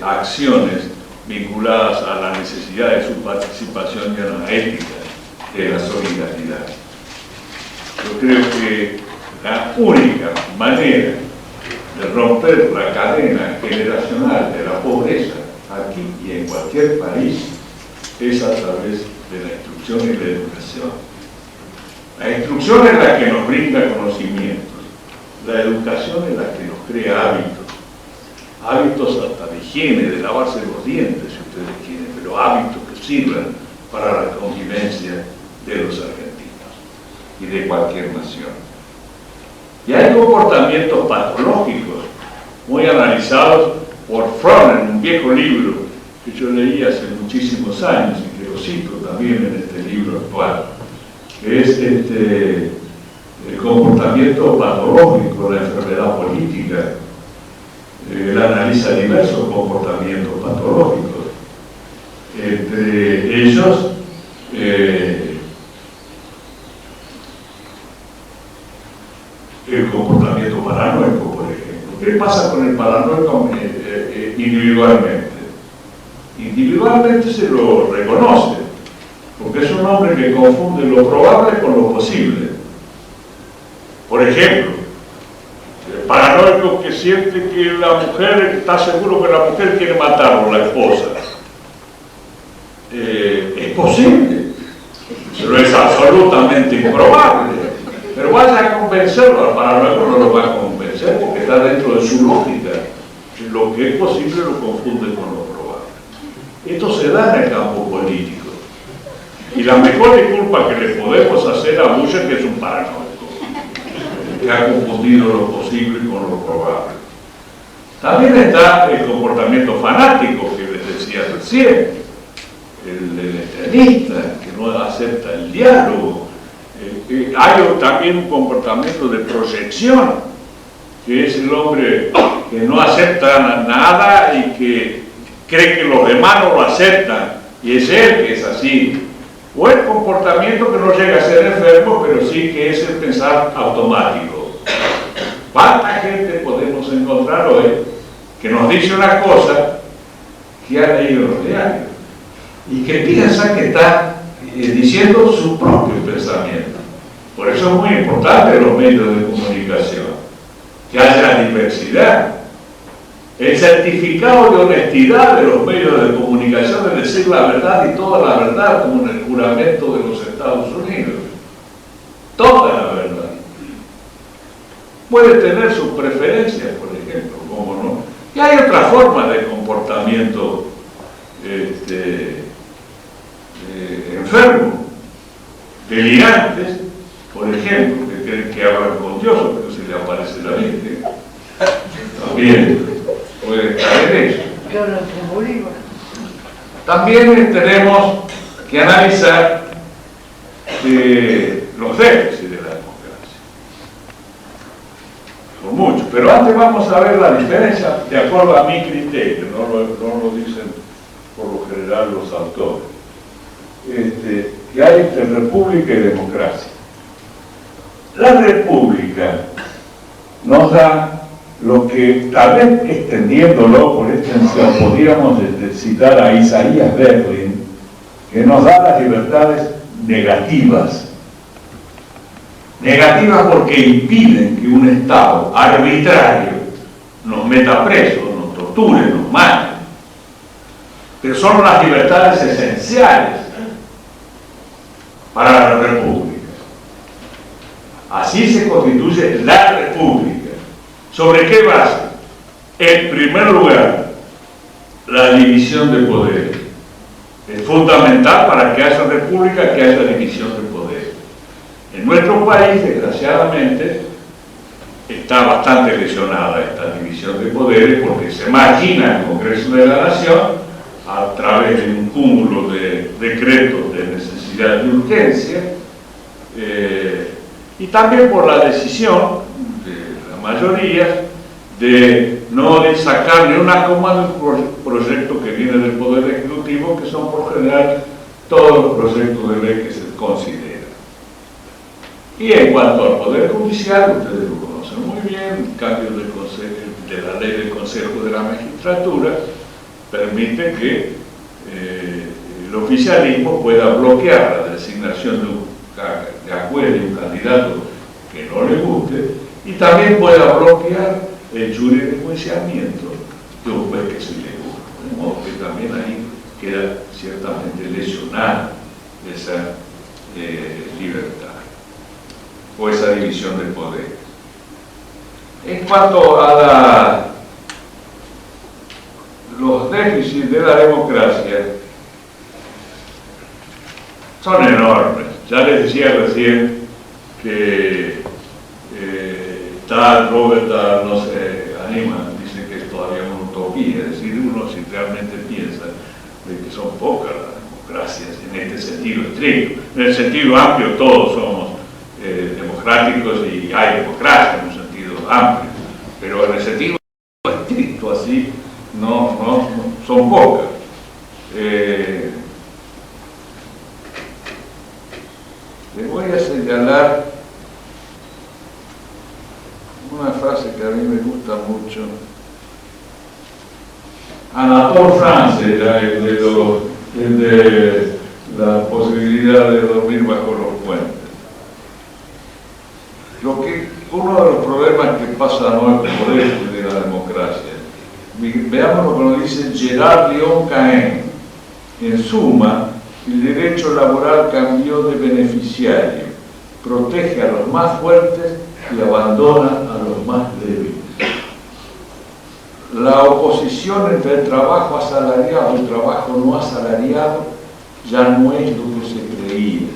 acciones vinculadas a la necesidad de su participación y a la ética de la solidaridad. Yo creo que la única manera de romper la cadena generacional de la pobreza aquí y en cualquier país es a través de la instrucción y la educación. La instrucción es la que nos brinda conocimientos, la educación es la que nos crea hábitos hasta de higiene, de lavarse los dientes si ustedes quieren, pero hábitos que sirvan para la convivencia de los argentinos y de cualquier nación. Y hay comportamientos patológicos muy analizados por Fromm en un viejo libro que yo leí hace muchísimos años y que lo cito también en este libro actual, que es el comportamiento patológico, la enfermedad política. Él analiza diversos comportamientos patológicos, entre ellos el comportamiento paranoico, por ejemplo. ¿Qué pasa con el paranoico individualmente? Individualmente se lo reconoce, porque es un hombre que confunde lo probable con lo posible. Por ejemplo, el paranoico que siente que la mujer, está seguro que la mujer quiere matarlo, la esposa. Es posible, pero es absolutamente improbable. Pero vaya a convencerlo, al paranoico no lo va a convencer porque está dentro de su lógica. Lo que es posible lo confunde con lo probable. Esto se da en el campo político. Y la mejor disculpa que le podemos hacer a Bush es que es un paranoico, que ha confundido lo posible con lo probable. También está el comportamiento fanático que les decía recién, el extremista que no acepta el diálogo. Hay también un comportamiento de proyección, que es el hombre que no acepta nada y que cree que los demás no lo aceptan, y es él que es así. O el comportamiento que no llega a ser enfermo, pero sí que es el pensar automático. ¿Cuánta gente podemos encontrar hoy que nos dice una cosa que ha leído los diarios y que piensa que está diciendo su propio pensamiento? Por eso es muy importante los medios de comunicación, que haya diversidad. El certificado de honestidad de los medios de comunicación es decir la verdad y toda la verdad, como en el juramento de los Estados Unidos. Toda la verdad. Puede tener sus preferencias, por ejemplo, ¿cómo no? Y hay otra forma de comportamiento enfermo, delirantes, por ejemplo, que creen que hablan con Dios o que se le aparece la Virgen. También puede estar en eso. También tenemos que analizar los déficits de la democracia. Son muchos, pero antes vamos a ver la diferencia de acuerdo a mi criterio, no lo dicen por lo general los autores, que hay entre república y democracia. La república nos da lo que, tal vez extendiéndolo por extensión, podríamos citar a Isaías Berlin, que nos da las libertades negativas. Negativas porque impiden que un Estado arbitrario nos meta presos, nos torture, nos mate. Pero son las libertades esenciales para la república. Así se constituye la república. ¿Sobre qué base? En primer lugar, la división de poderes. Es fundamental para que haya república que haya división de poderes. En nuestro país, desgraciadamente, está bastante lesionada esta división de poderes porque se margina el Congreso de la Nación a través de un cúmulo de decretos de necesidad y urgencia, y también por la decisión de la mayoría de no sacar ni una coma del proyecto que viene del Poder Ejecutivo, que son por general todos los proyectos de ley que se consideran. Y en cuanto al Poder Judicial, ustedes lo conocen muy bien, el cambio de la ley del Consejo de la Magistratura permite que el oficialismo pueda bloquear la designación de juez de un candidato que no le guste y también pueda bloquear el jury de enjuiciamiento de un juez que sí le gusta. De modo que también ahí queda ciertamente lesionada esa libertad o esa división del poder. En cuanto a los déficits de la democracia, son enormes. Ya les decía recién que Robert Dahl no se anima, dice que es todavía una utopía, es decir, uno si realmente piensa de que son pocas las democracias en este sentido estricto. En el sentido amplio todos somos democráticos y hay democracia en un sentido amplio, pero en el sentido estricto así no son pocas. Les voy a señalar una frase que a mí me gusta mucho. Anatole France era el de la posibilidad de dormir bajo los puentes. Uno de los problemas que pasa no es por esto de la democracia. Veamos lo que nos dice Gerard Lyon-Cahen. En suma, el derecho laboral cambió de beneficiario, protege a los más fuertes y abandona a los más débiles. La oposición entre el trabajo asalariado y el trabajo no asalariado ya no es lo que se creía.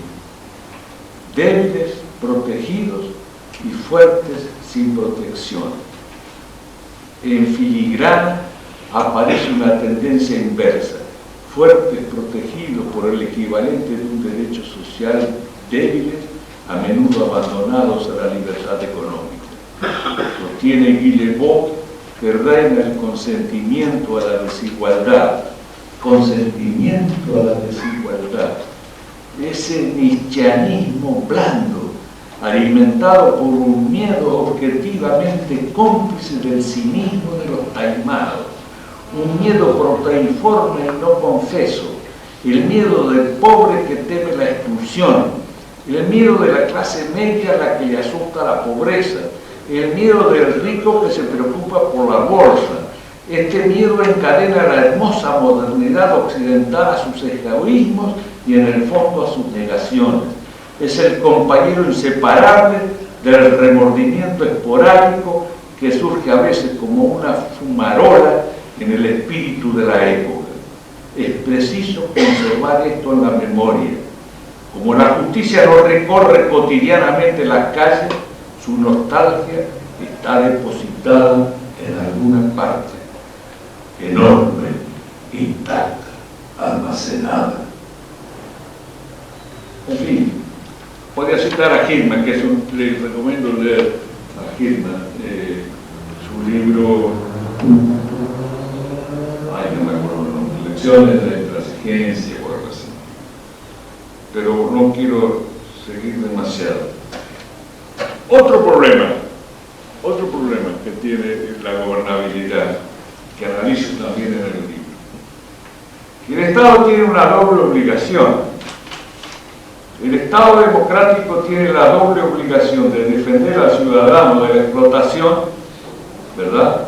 Débiles, protegidos y fuertes sin protección. En filigrana aparece una tendencia inversa. Fuertes protegidos por el equivalente de un derecho social, débiles, a menudo abandonados a la libertad económica. Sostiene Guillemot que reina el consentimiento a la desigualdad. Consentimiento a la desigualdad. Ese nietzscheanismo blando, alimentado por un miedo objetivamente cómplice del cinismo de los taimados. Un miedo proteiforme y no confeso, el miedo del pobre que teme la expulsión, el miedo de la clase media a la que le asusta la pobreza, el miedo del rico que se preocupa por la bolsa. Este miedo encadena la hermosa modernidad occidental a sus egoísmos y en el fondo a sus negaciones. Es el compañero inseparable del remordimiento esporádico que surge a veces como una fumarola en el espíritu de la época. Es preciso conservar esto en la memoria. Como la justicia no recorre cotidianamente las calles, su nostalgia está depositada en alguna parte, enorme, intacta, almacenada. En fin, podría citar a Hillman, que les recomiendo leer a Hillman, su libro, no me acuerdo el nombre, Lecciones de Intransigencia o algo así. Pero no quiero seguir demasiado. Otro problema que tiene la gobernabilidad, que analizo también en el libro. Y el Estado tiene una doble obligación. El Estado democrático tiene la doble obligación de defender al ciudadano de la explotación, ¿verdad?,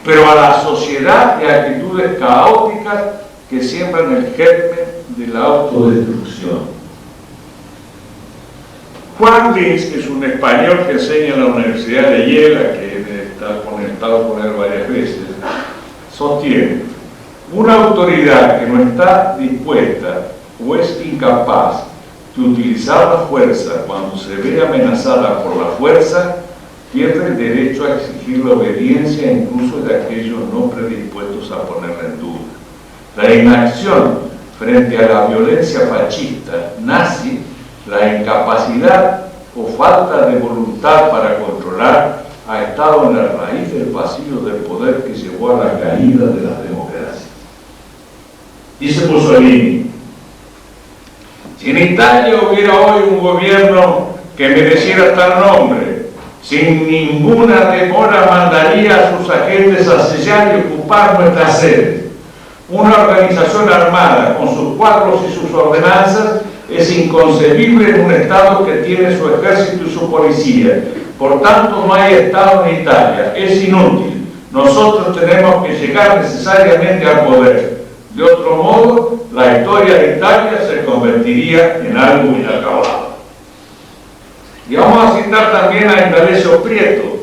pero a la sociedad de actitudes caóticas que siembran el germen de la autodestrucción. Juan Lins, que es un español que enseña en la Universidad de Yale, que está conectado con él varias veces, sostiene: una autoridad que no está dispuesta o es incapaz de utilizar la fuerza cuando se ve amenazada por la fuerza, pierde el derecho a exigir la obediencia incluso de aquellos no predispuestos a ponerla en duda. La inacción frente a la violencia fascista, nazi, la incapacidad o falta de voluntad para controlar ha estado en la raíz del vacío del poder que llevó a la caída de las democracias. Dice Mussolini: si en Italia hubiera hoy un gobierno que mereciera tal nombre, sin ninguna demora mandaría a sus agentes a sellar y ocupar nuestras sedes. Una organización armada con sus cuadros y sus ordenanzas es inconcebible en un Estado que tiene su ejército y su policía. Por tanto, no hay Estado en Italia. Es inútil. Nosotros tenemos que llegar necesariamente al poder. De otro modo, la historia de Italia se convertiría en algo inacabado. Y vamos a citar también a Indalecio Prieto,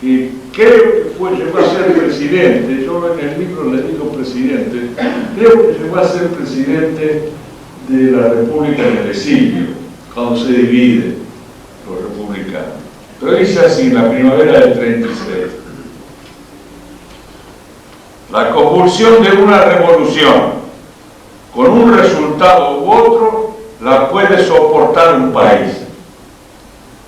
que creo que llegó a ser presidente. Yo en el libro le digo presidente. Creo que llegó a ser presidente de la República del Exilio, cuando se divide los republicanos. Pero dice así, en la primavera del 36: la convulsión de una revolución, con un resultado u otro, la puede soportar un país.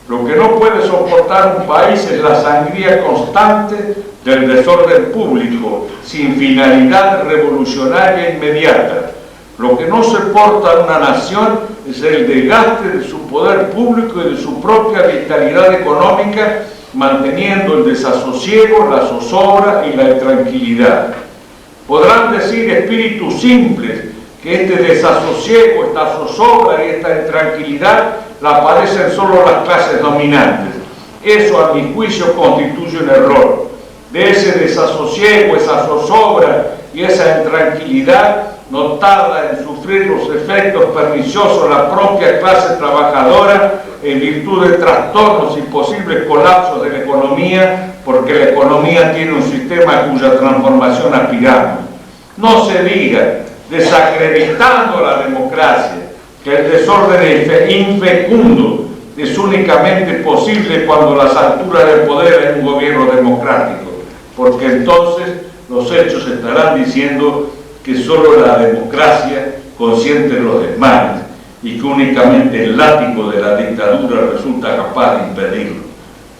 Lo que no puede soportar un país es la sangría constante del desorden público, sin finalidad revolucionaria inmediata. Lo que no soporta una nación es el desgaste de su poder público y de su propia vitalidad económica, manteniendo el desasosiego, la zozobra y la intranquilidad. Podrán decir espíritus simples que este desasosiego, esta zozobra y esta intranquilidad la padecen solo las clases dominantes. Eso, a mi juicio, constituye un error. De ese desasosiego, esa zozobra y esa intranquilidad no tarda en sufrir los efectos perniciosos la propia clase trabajadora en virtud de trastornos y posibles colapsos de la economía, porque la economía tiene un sistema cuya transformación aspiramos. No se diga, desacreditando la democracia, que el desorden infecundo es únicamente posible cuando las alturas del poder hay un gobierno democrático, porque entonces los hechos estarán diciendo que solo la democracia consiente los desmanes y que únicamente el látigo de la dictadura resulta capaz de impedirlo.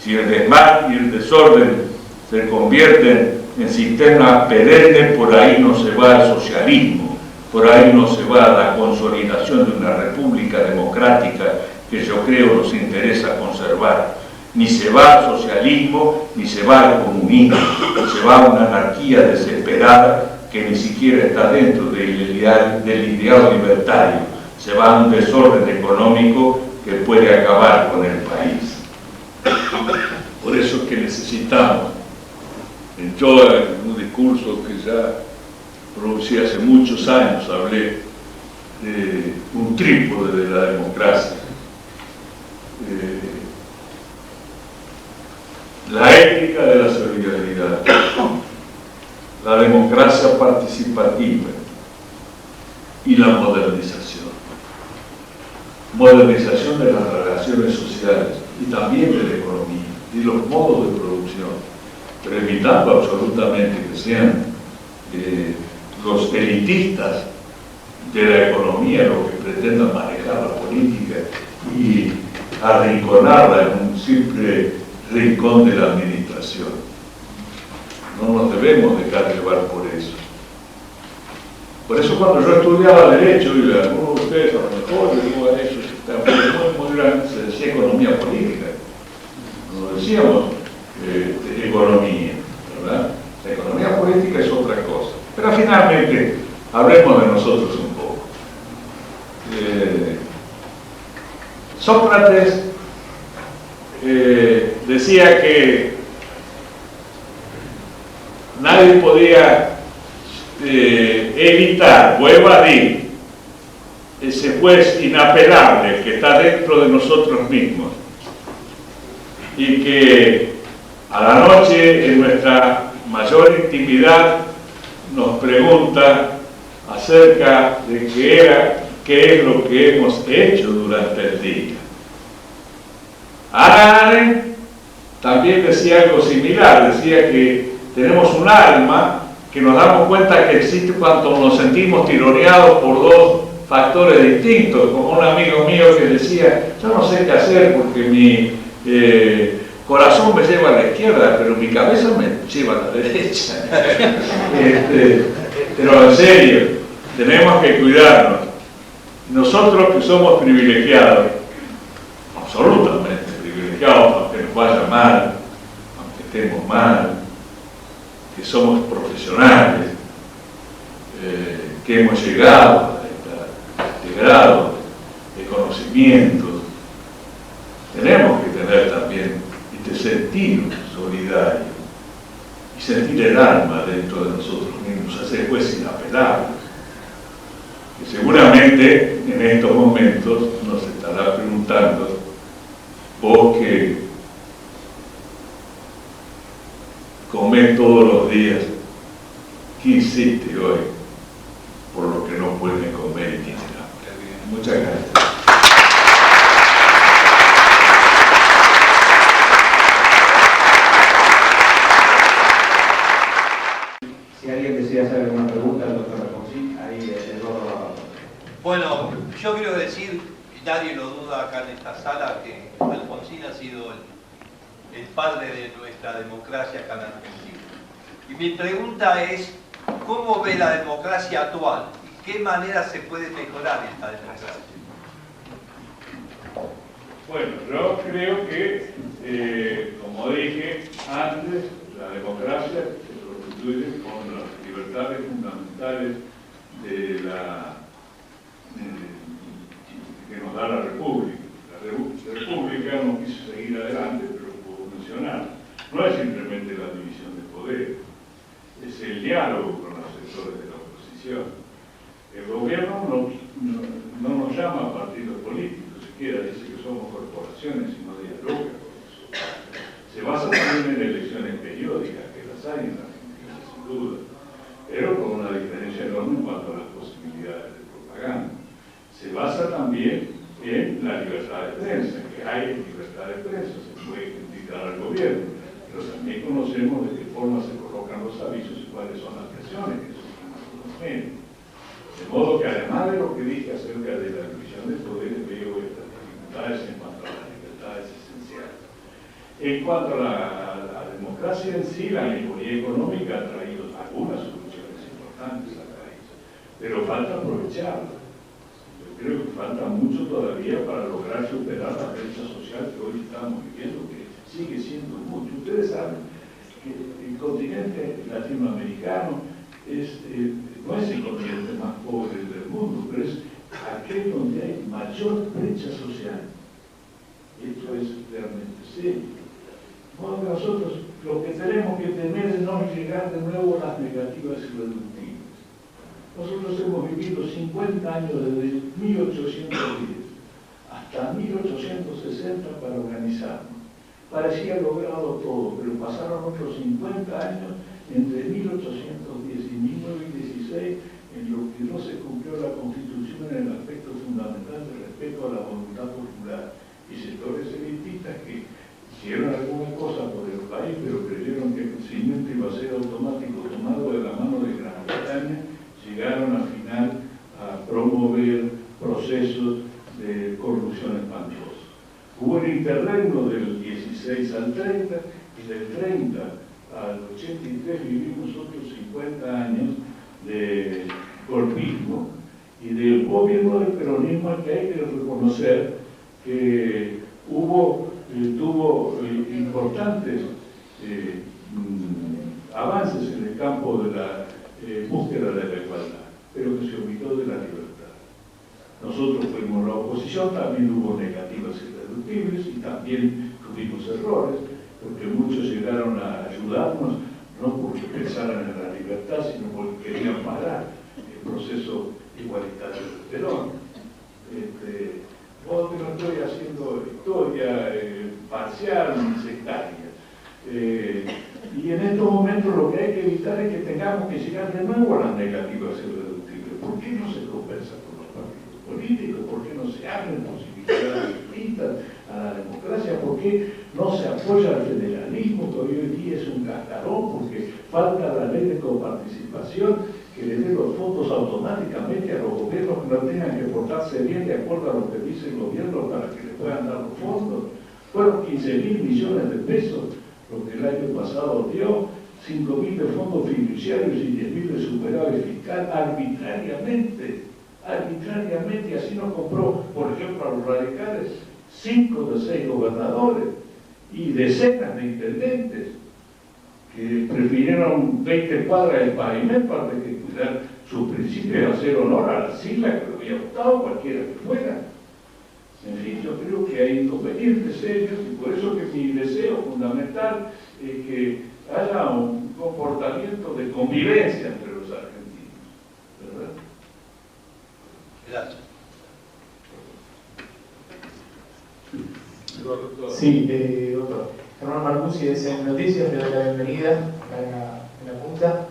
Si el desmán y el desorden se convierten en sistemas perennes, por ahí no se va al socialismo, por ahí no se va a la consolidación de una república democrática que yo creo nos interesa conservar. Ni se va al socialismo, ni se va al comunismo, se va a una anarquía desesperada que ni siquiera está dentro del ideal libertario. Se va a un desorden económico que puede acabar con el país. Por eso es que necesitamos, yo en un discurso que ya pronuncié hace muchos años, hablé de un trípode de la democracia. La ética de la solidaridad, la democracia participativa y la modernización. Modernización de las relaciones sociales y también de la economía y los modos de producción, pero evitando absolutamente que sean los elitistas de la economía los que pretendan manejar la política y arrinconarla en un simple rincón de la administración. No nos debemos dejar llevar por eso. Por eso cuando yo estudiaba Derecho, y algunos de ustedes a lo mejor digo eso, muy grande, se decía economía política. No decíamos economía, ¿verdad? La economía política es otra cosa. Pero finalmente, hablemos de nosotros un poco. Sócrates decía que nadie podía evitar o evadir ese juez inapelable que está dentro de nosotros mismos y que a la noche en nuestra mayor intimidad nos pregunta acerca de qué es lo que hemos hecho durante el día. Hannah Arendt también decía algo similar, decía que tenemos un alma que nos damos cuenta que existe cuando nos sentimos tironeados por dos factores distintos, como un amigo mío que decía, yo no sé qué hacer porque mi corazón me lleva a la izquierda, pero mi cabeza me lleva a la derecha. Pero en serio, tenemos que cuidarnos. Nosotros que somos privilegiados, absolutamente privilegiados, aunque nos vaya mal, aunque estemos mal, que somos profesionales, que hemos llegado a este grado de conocimiento, tenemos que tener también este sentido solidario y sentir el alma dentro de nosotros mismos, hacer pues inapelables. Que seguramente en estos momentos nos estará preguntando, vos que comés todos los días, ¿qué hiciste hoy por lo que no pueden comer y tienen hambre? Muchas gracias. Si alguien desea hacer alguna pregunta al doctor Alfonsín, ahí el gorro. Bueno, yo quiero decir, y nadie lo duda acá en esta sala, que Alfonsín ha sido el padre de nuestra democracia acá en Argentina. Y mi pregunta es, ¿cómo ve la democracia actual? ¿Y qué manera se puede mejorar esta democracia? Bueno, yo creo que, como dije antes, la democracia se constituye con las libertades fundamentales que nos da la República. La República no quiso seguir adelante, pero pudo funcionar. No es simplemente la división de poder, es el diálogo con los sectores de la oposición. El gobierno no nos llama a partidos políticos, siquiera dice que somos corporaciones y no dialoga con nosotros. Se basa también en elecciones periódicas, que las hay en la Argentina, sin duda, pero con una diferencia enorme en cuanto a las posibilidades de propaganda. Se basa también en la libertad de prensa, que hay libertad de prensa, se puede criticar al gobierno, pero también conocemos de qué forma se colocan los avisos y cuáles son las presiones que sufren los medios. De modo que además de lo que dije acerca de la división de poderes, veo estas dificultades en cuanto a las libertades esenciales. En cuanto a la democracia en sí, la mejoría económica ha traído algunas soluciones importantes al país, pero falta aprovecharla. Yo creo que falta mucho todavía para lograr superar la brecha social que hoy estamos viviendo, que sigue siendo mucho. Ustedes saben que el continente latinoamericano no es el continente más pobre del mundo, pero es aquel donde hay mayor brecha social. Esto es realmente serio. Bueno, nosotros lo que tenemos que tener es no llegar de nuevo a las negativas y reductivas. Nosotros hemos vivido 50 años desde 1810 hasta 1860 para organizarnos. Parecía logrado todo, pero pasaron otros 50 años entre 1819 y 16 en lo que no se cumplió la Constitución en el aspecto fundamental de respeto a la voluntad popular, y sectores elitistas que hicieron alguna cosa por el país, pero creyeron que el crecimiento iba a ser automático tomado de la mano de Gran Bretaña, llegaron al final a promover procesos de corrupción espantosa. Hubo el interregno del 16 al 30, y del 30 al 83 vivimos otros 50 años de golpismo y del gobierno del peronismo, al que hay que reconocer que tuvo importantes avances en el campo de la búsqueda de la igualdad, pero que se olvidó de la libertad. Nosotros fuimos la oposición, también hubo negativas irreductibles y también tuvimos errores, porque muchos llegaron a ayudarnos, no porque pensaran en la libertad, sino porque querían parar el proceso igualitario del Perón. No estoy haciendo historia parcial ni sectaria. Y en estos momentos lo que hay que evitar es que tengamos que llegar de nuevo a las negativas irreductibles. ¿Por qué no se compensa con los partidos políticos, por qué no se abren posibilidades distintas a la democracia, por qué no se apoya al federalismo, que hoy en día es un cascarón, porque falta la ley de coparticipación que le dé los fondos automáticamente a los gobiernos que no tengan que portarse bien de acuerdo a lo que dice el gobierno para que le puedan dar los fondos. Fueron 15.000 millones de pesos lo que el año pasado dio, 5.000 de fondos fiduciarios y 10.000 de superávit fiscal arbitrariamente, y así nos compró, por ejemplo, a los radicales, 5 de 6 gobernadores y decenas de intendentes que prefirieron 20 cuadras del pavimento para que cuidar sus principios y hacer honor a la sigla que lo había votado cualquiera que fuera. En fin, yo creo que hay inconvenientes serios y por eso que mi deseo fundamental es que haya un comportamiento de convivencia entre los argentinos, ¿verdad? Gracias. Sí, doctor. Germán Marcucci de CN Noticias, le doy la bienvenida en la punta.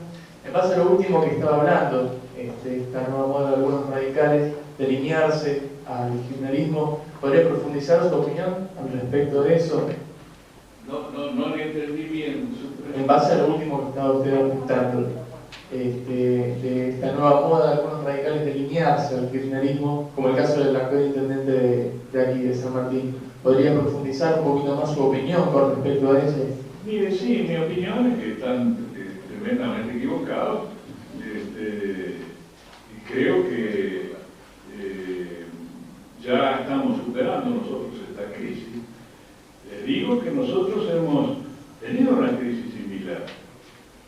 En base a lo último que estaba hablando, esta nueva moda de algunos radicales de alinearse al kirchnerismo, ¿podría profundizar su opinión al respecto de eso? No le entendí bien. En base a lo último que estaba usted apuntando, de esta nueva moda de algunos radicales de alinearse al kirchnerismo, como el caso del actual intendente de aquí, de San Martín, ¿podría profundizar un poquito más su opinión con respecto a eso? Mire, sí, mi opinión es que están tremendamente equivocados. Y creo que ya estamos superando nosotros esta crisis. Les digo que nosotros hemos tenido una crisis similar.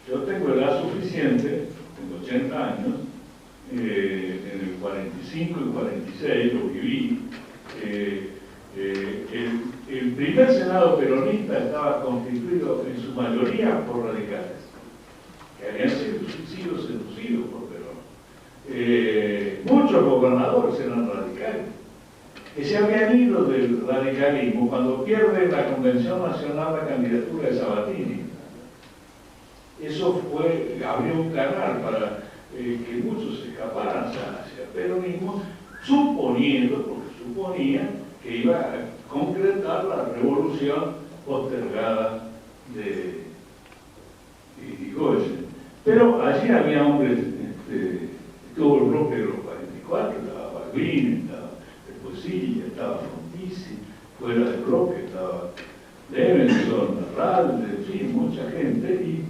Yo tengo edad suficiente, tengo 80 años, en el 45 y 46 lo viví. El primer Senado peronista estaba constituido en su mayoría por radicales, que habían sido seducidos por Perón. Muchos gobernadores eran radicales, que se habían ido del radicalismo cuando pierde la Convención Nacional la candidatura de Sabatini. Eso abrió un canal para que muchos se escaparan hacia el peronismo, suponiendo, porque suponía que iba a concretar la revolución postergada de Irigoyen. Pero allí había hombres, todo el bloque de los 44, estaba Balbín, estaba Esposilla, estaba Frondizi, fuera del bloque estaba Levenson, Arralde, en fin, mucha gente, y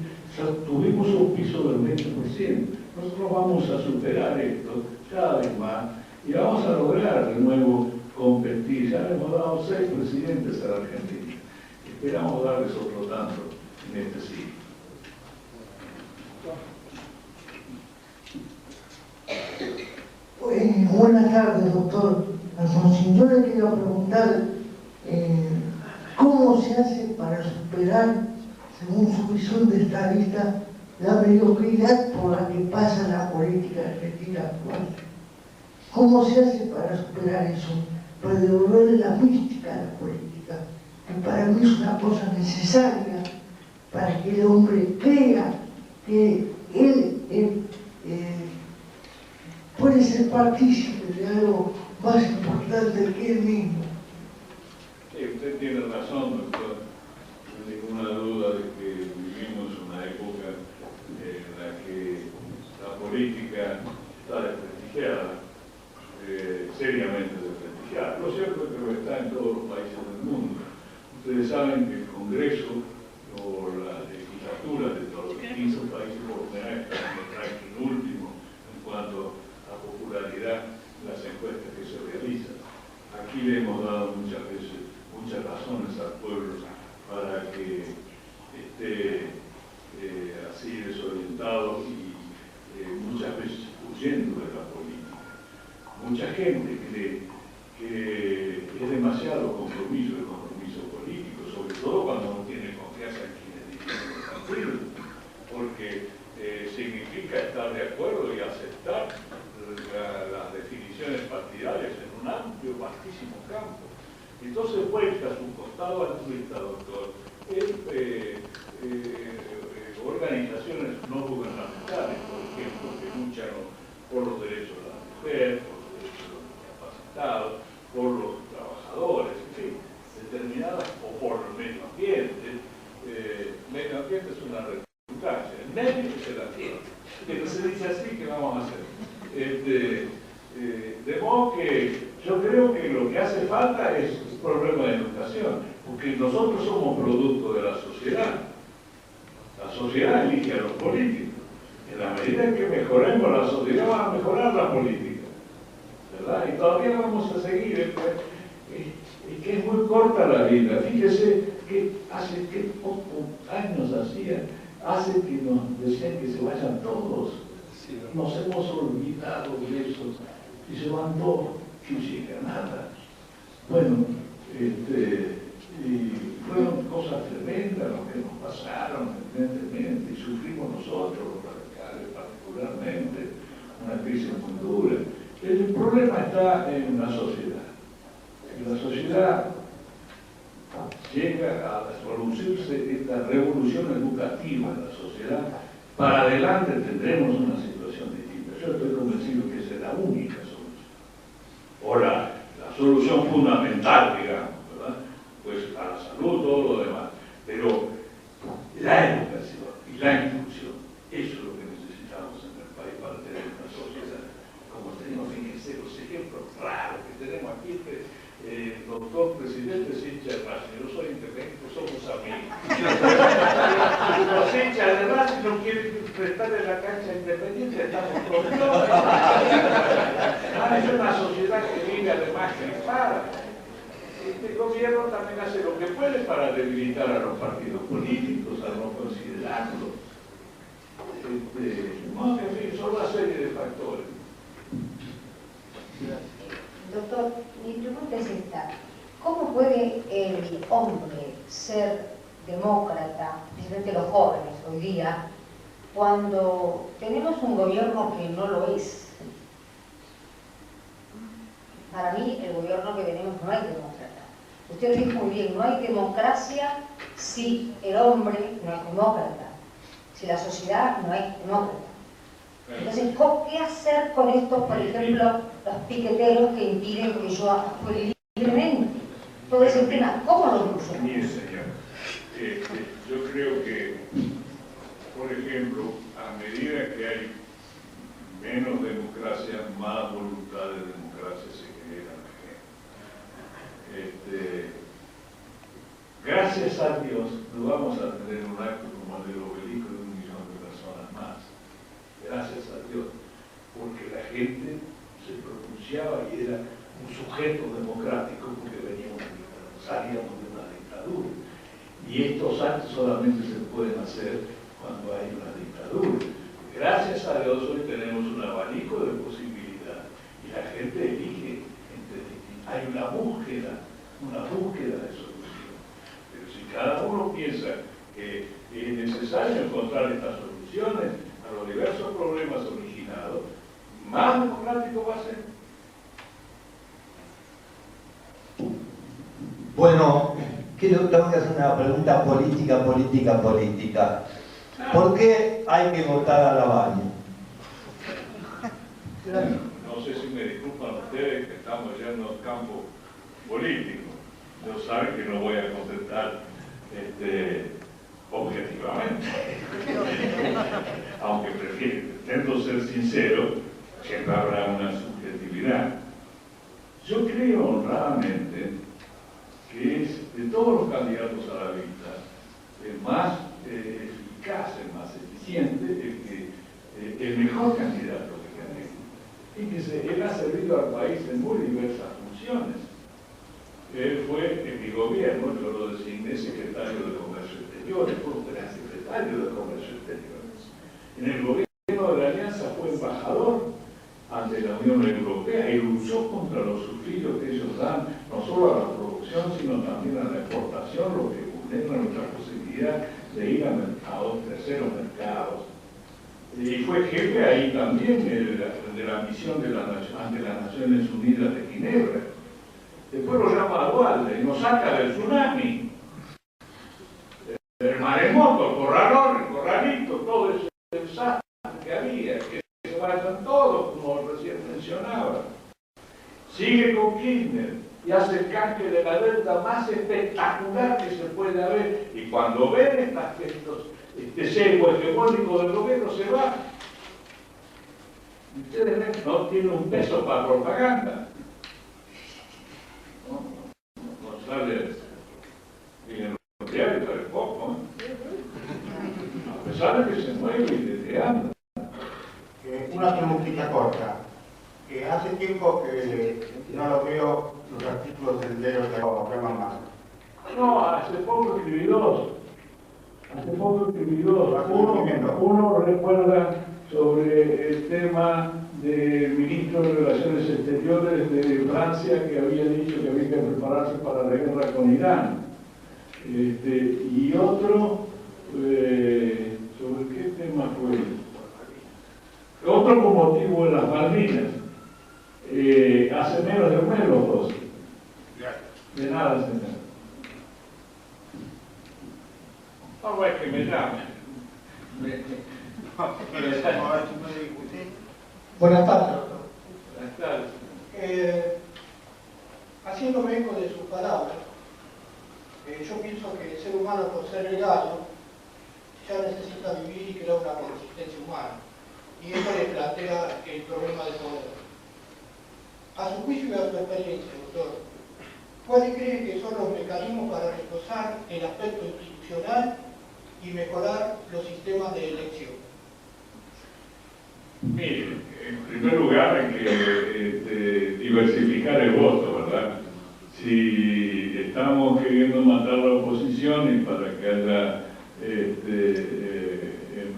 tuvimos un piso del 20%. Nosotros vamos a superar esto cada vez más y vamos a lograr de nuevo competir. Ya le hemos dado 6 presidentes a la Argentina. Esperamos darles otro tanto en este siglo. Buenas tardes, doctor Alfonsín. Yo le quiero preguntar cómo se hace para superar, según su visión de estadista, la mediocridad por la que pasa la política argentina actual. ¿Cómo se hace para superar eso? Para devolver la mística a la política, que para mí es una cosa necesaria para que el hombre crea que él puede ser partícipe de algo más importante que él mismo. Usted tiene razón, doctor. No hay ninguna duda de que vivimos una época en la que la política está desprestigiada, seriamente desprestigiada. Lo cierto es que lo está en todos los países del mundo. Ustedes saben que el Congreso o la legislatura de todos los 15 países por lo general están en el ranking último en cuanto a popularidad en las encuestas que se realizan. Aquí le hemos dado muchas veces muchas razones al pueblo para que esté así desorientado y muchas veces huyendo de la política. Mucha gente cree que es demasiado compromiso político, sobre todo cuando no tiene confianza en quienes dirigen el partido, porque significa estar de acuerdo y aceptar las definiciones partidarias en un amplio, vastísimo campo. Entonces vuelta a su costado altruista, doctor, organizaciones no gubernamentales, por ejemplo, que luchan por los derechos de la mujer, por los derechos de los esta es una redundancia, el medio es el actor. Pero se dice así, ¿qué vamos a hacer? De modo que yo creo que lo que hace falta es un problema de educación, porque nosotros somos producto de la sociedad. La sociedad elige a los políticos. En la medida en que mejoremos la sociedad, va a mejorar la política, ¿verdad? Y todavía vamos a seguir. Es que es muy corta la vida. Fíjese que hace que pocos años hace que nos decían que se vayan todos. Nos hemos olvidado de eso. Y se van todos, que llega nada. Bueno, y fueron cosas tremendas lo que nos pasaron, evidentemente, y sufrimos nosotros, los radicales particularmente, una crisis muy dura. El problema está en la sociedad. La sociedad llega a producirse esta revolución educativa en la sociedad, para adelante tendremos una situación distinta. Yo estoy convencido que esa es la única solución. O la solución fundamental, digamos, ¿verdad? Pues a la salud, todo lo demás. Pero la educación y la inclusión, eso es lo que necesitamos en el país para tener una sociedad. Como tenemos, fíjense, los ejemplos raros que tenemos aquí. Doctor presidente es hincha de Racing, yo soy independiente, somos amigos. Los hinchas de Racing no quieren prestarle la cancha independiente, estamos con todos. Es una sociedad que vive además gripada. Este gobierno también hace lo que puede para debilitar a los partidos políticos, a no considerarlos. No, en fin, son una serie de factores. Doctor, mi pregunta es esta. ¿Cómo puede el hombre ser demócrata, especialmente los jóvenes hoy día, cuando tenemos un gobierno que no lo es? Para mí, el gobierno que tenemos no es demócrata. Usted lo dijo muy bien, no hay democracia si el hombre no es demócrata, si la sociedad no es demócrata. Entonces, ¿qué hacer con estos, por ejemplo, los piqueteros que impiden que yo actúe libremente? Todo ese tema, ¿cómo lo solucionamos? Mire, señor, yo creo que, por ejemplo, a medida que hay menos democracia, más voluntad de democracia se genera en la gente. Gracias a Dios, no vamos a tener un acto como el del obelisco de 1 millón de personas más. Gracias a Dios, porque la gente se pronunciaba y era un sujeto democrático porque salíamos de una dictadura. Y estos actos solamente se pueden hacer cuando hay una dictadura. Gracias a Dios hoy tenemos un abanico de posibilidades y la gente elige. Hay una búsqueda de solución. Pero si cada uno piensa que es necesario encontrar estas soluciones a los diversos problemas originados, más democrático va a ser. Bueno, tengo que hacer una pregunta política. ¿Por qué hay que votar a Lavagna? No sé si me disculpan ustedes que estamos ya en los campos políticos. Yo saben que no voy a contestar objetivamente. Aunque pretendo ser sincero, siempre habrá una subjetividad. Yo creo honradamente que es de todos los candidatos a la lista el más eficaz, el más eficiente, el mejor candidato que tenemos. Fíjese, él ha servido al país en muy diversas funciones. Él fue en mi gobierno, yo lo designé secretario de Comercio Exterior, después era secretario de Comercio Exterior. En el gobierno de la Alianza fue embajador ante la Unión Europea y luchó contra los subsidios que ellos dan, no solo a la producción, sino también a la exportación, lo que vulnera nuestra posibilidad de ir a terceros mercados. Y fue jefe ahí también de la misión ante las Naciones Unidas de Ginebra. Después lo llama a Dualde y nos saca del tsunami, del maremoto, el corralito, todo ese desastre que había, que se vayan todos, como recién mencionaba. Sigue con Kirchner y hace el canje de la deuda más espectacular que se puede haber. Y cuando ven deseo hegemónico del gobierno se va. Ustedes ven, no tiene un peso para propaganda. No sale en los diarios, sale poco, ¿no? A pesar de que se mueve y de que anda. Una preguntita corta. Hace tiempo que no lo veo los artículos del diario de la más. No, hace poco escribí dos. Uno recuerda sobre el tema del ministro de Relaciones Exteriores de Francia que había dicho que había que prepararse para la guerra con Irán. Y otro, ¿sobre qué tema fue? Otro con motivo de las Malvinas. Hace menos de un mes los dos. De nada, señor. No es que me llame. Buenas tardes, doctor. Buenas tardes. Haciéndome eco de sus palabras, yo pienso que el ser humano, por ser gregario, ya necesita vivir y crear una consistencia humana. Y esto le plantea el problema del poder. A su juicio y a su experiencia, doctor, ¿cuáles cree que son los mecanismos para reforzar el aspecto institucional y mejorar los sistemas de elección? Mire, en primer lugar hay que diversificar el voto, ¿verdad? Si estamos queriendo matar la oposición y para que haya,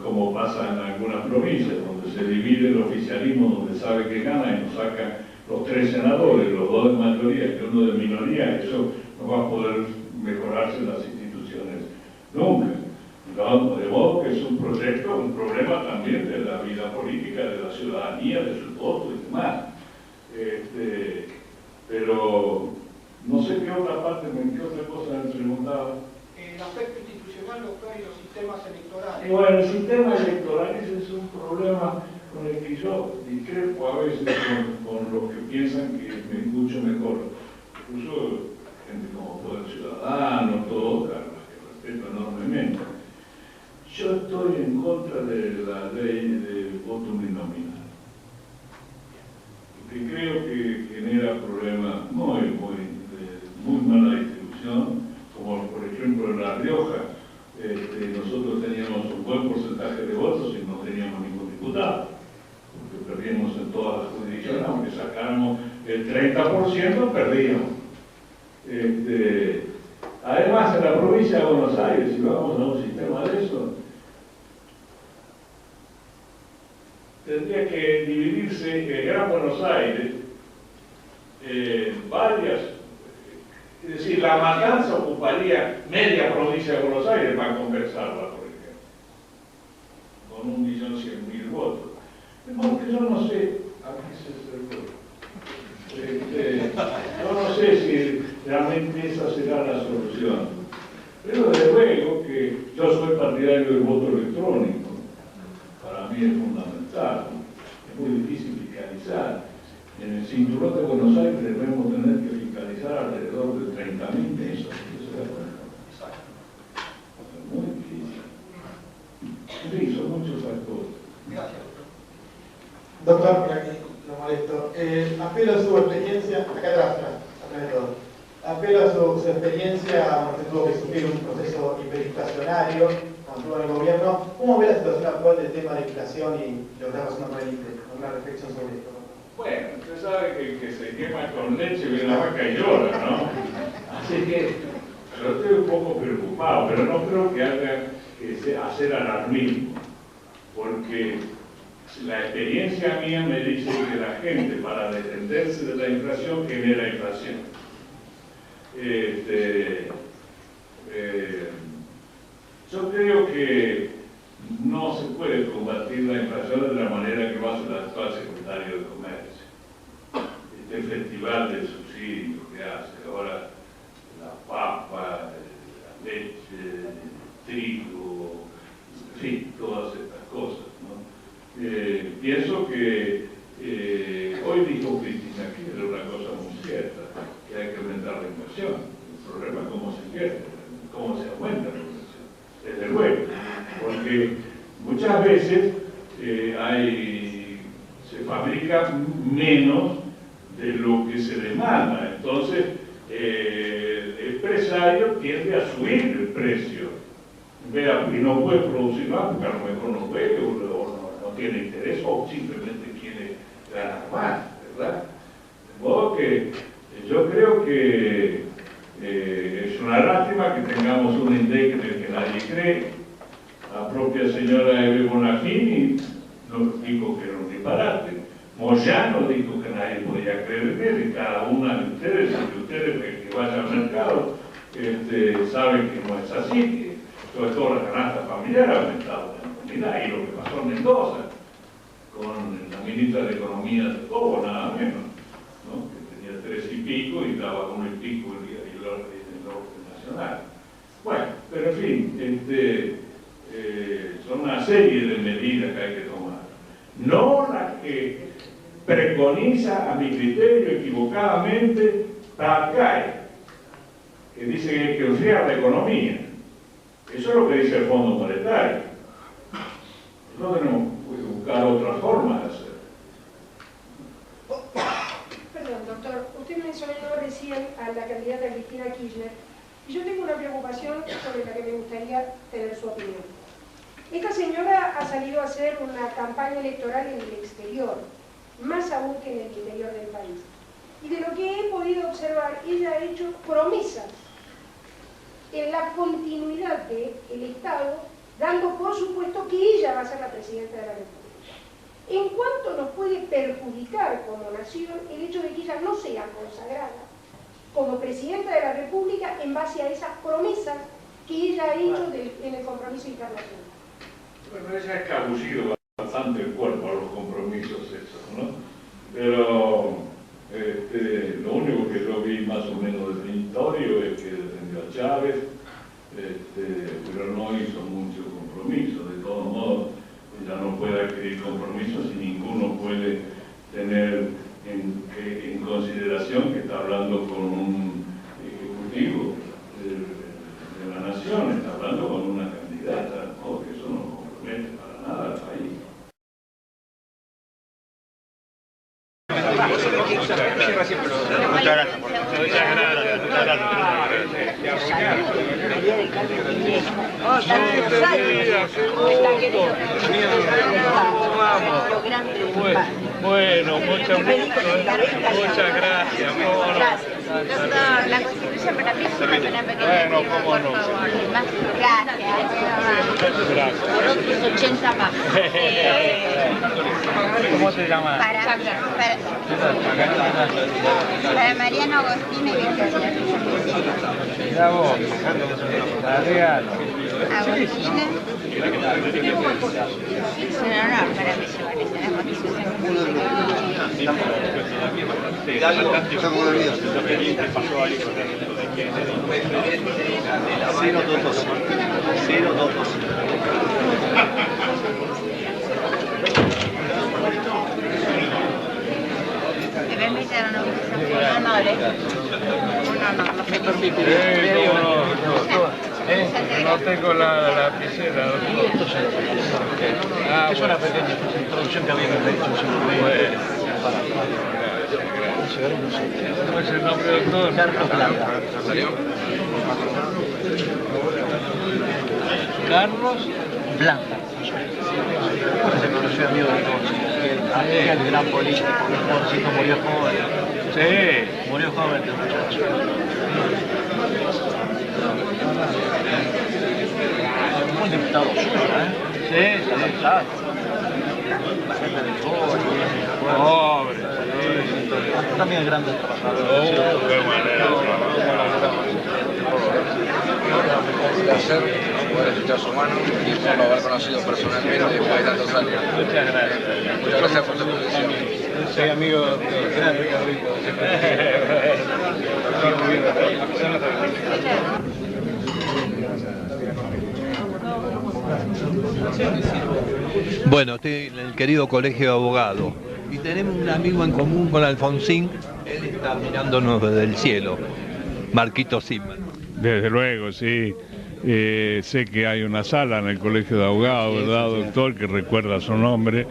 como pasa en algunas provincias, donde se divide el oficialismo, donde sabe que gana y nos saca los 3 senadores, los 2 de mayoría y uno de minoría, eso no va a poder mejorarse las instituciones nunca. De modo que es un proyecto, un problema también de la vida política, de la ciudadanía, de su voto y demás. Pero no sé qué otra parte, qué otra cosa me preguntaba. El aspecto institucional, doctor, y los sistemas electorales. Y bueno, el sistema electoral ese es un problema con el que yo discrepo a veces con los que piensan que es mucho mejor. Incluso gente como Poder Ciudadano, todo, a los que respeto enormemente. Yo estoy en contra de la ley de voto uninominal, porque creo que genera problemas muy mala distribución, como por ejemplo en La Rioja, nosotros teníamos un buen porcentaje de votos y no teníamos ningún diputado, porque perdíamos en todas las jurisdicciones, aunque sacáramos el 30%, perdíamos. Además, en la provincia de Buenos Aires, si vamos a un sistema de eso, tendría que dividirse el Gran Buenos Aires varias, es decir, La Matanza ocuparía media provincia de Buenos Aires para compensarla, por ejemplo, con 1.100.000 votos. Porque yo no sé a qué se servirá. Yo no sé si realmente esa será la solución. Pero desde luego que yo soy partidario del voto electrónico. Para mí es fundamental. Es muy difícil fiscalizar. En el cinturón de Buenos Aires debemos tener que fiscalizar alrededor de 30.000 pesos. Eso es muy difícil. Sí, son muchos factores. Gracias, doctor. Doctor, mira que lo molesto. Apelo a su experiencia, acá atrás, apelo a su experiencia, cuando tuvo que sufrir un proceso hiperinflacionario, cuando estuvo en el gobierno. ¿Cómo ve la situación actual del tema de la inflación y logramos una reflexión sobre esto? Bueno, usted sabe que el que se quema con leche ve la vaca y llora, ¿no? Así que yo estoy un poco preocupado, pero no creo que haya que hacer alarmismo, porque la experiencia mía me dice que la gente, para defenderse de la inflación, genera inflación. Yo creo que no se puede combatir la inflación de la manera que va a hacer el actual secretario de Comercio. El festival de subsidios que hace ahora, la papa, la leche, el trigo, en fin, todas estas cosas, ¿no? Pienso que hoy dijo Cristina que era una cosa muy cierta, que hay que aumentar la inversión. El problema es cómo se invierte, cómo se aumenta la inversión. Desde luego, porque porque muchas veces se fabrica menos de lo que se demanda. Entonces, el empresario tiende a subir el precio. Y no puede producir más porque a lo mejor no puede, o no tiene interés, o simplemente quiere ganar más, ¿verdad? De modo que yo creo que es una lástima que tengamos un INDEC en el que nadie cree. La propia señora Eve Bonafini nos dijo que era un disparate. Moyano dijo que nadie podía creer en él, y cada una de ustedes, que vaya al mercado, saben que no es así, que sobre todo la canasta familiar ha aumentado en la comunidad, y lo que pasó en Mendoza, con la ministra de Economía de Cobo, nada menos, ¿no? Que tenía 3 y pico y daba 1 y pico el orden nacional. Bueno, pero en fin, son una serie de medidas que hay que tomar. No las que preconiza, a mi criterio, equivocadamente, Takay, que dice que hay que enfriar la economía. Eso es lo que dice el Fondo Monetario. Nosotros tenemos que buscar otra forma de hacer. Perdón, doctor, usted mencionó recién a la candidata Cristina Kirchner, y yo tengo una preocupación sobre la que me gustaría tener su opinión. Esta señora ha salido a hacer una campaña electoral en el exterior, más aún que en el interior del país. Y de lo que he podido observar, ella ha hecho promesas en la continuidad del Estado, dando por supuesto que ella va a ser la presidenta de la República. ¿En cuánto nos puede perjudicar como nación el hecho de que ella no sea consagrada como presidenta de la República en base a esas promesas que ella ha hecho en el compromiso internacional? Bueno, ella ha escabucido bastante el cuerpo a los compromisos esos, ¿no? Pero lo único que yo vi más o menos definitorio es que defendió a Chávez, pero no hizo mucho compromiso. De todos modos, ella no puede adquirir compromisos y ninguno puede tener en consideración que está hablando con un ejecutivo de la nación, está hablando con una candidata, ¿no? Que eso no compromete para nada al país. Muchas gracias. Bueno, muchas gracias. Doctor, la Constitución para mí es una pequeña. Bueno, cómo no. Gracias. 80 más. ¿Cómo se llama? Para Mariano Agostino y Victoria. Mira vos, Adriano. Agostina. Es un honor para mí llevar esta ¿Me permiten una votación? Un honor, No tengo la lapicera, doctor. Es una pequeña introducción que habíamos hecho. ¿Cómo es el nombre, doctor? Carlos Blanca. Carlos Blanca. Se conoció amigo de todos. El gran político, el jovencito murió joven. Sí. Murió joven el muchacho. Un diputado suyo, ¿eh? Sí, claro. La gente del pobre. También grandes trabajadores. Qué manera de trabajar. Un placer poder escuchar su mano y por haber conocido personalmente después de tantos años. Muchas gracias. Muchas gracias por su exposición. Soy amigo de Ricardo. Bueno, estoy en el querido Colegio de Abogados y tenemos un amigo en común con Alfonsín. Él está mirándonos desde el cielo, Marquito Zimmerman. Desde luego, sí. Sé que hay una sala en el Colegio de Abogados, ¿verdad, doctor? Que recuerda su nombre,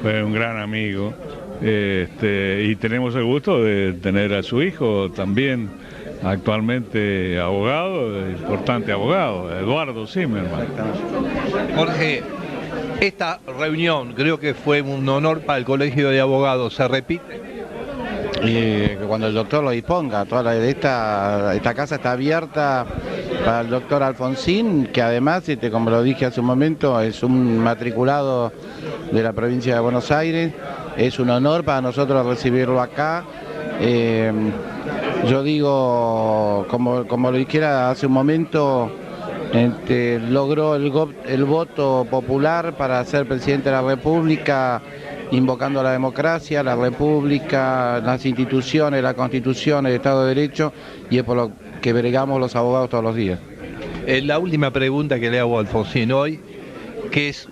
fue un gran amigo. Y tenemos el gusto de tener a su hijo también, actualmente abogado, importante abogado, Eduardo Zimmerman. Jorge, esta reunión creo que fue un honor para el Colegio de Abogados, ¿se repite? Cuando el doctor lo disponga, esta casa está abierta para el doctor Alfonsín, que además, como lo dije hace un momento, es un matriculado de la provincia de Buenos Aires. Es un honor para nosotros recibirlo acá. Yo digo, como lo dijera hace un momento, logró el voto popular para ser presidente de la República, invocando la democracia, la República, las instituciones, la Constitución, el Estado de Derecho, y es por lo que bregamos los abogados todos los días. La última pregunta que le hago a Alfonsín hoy, que es,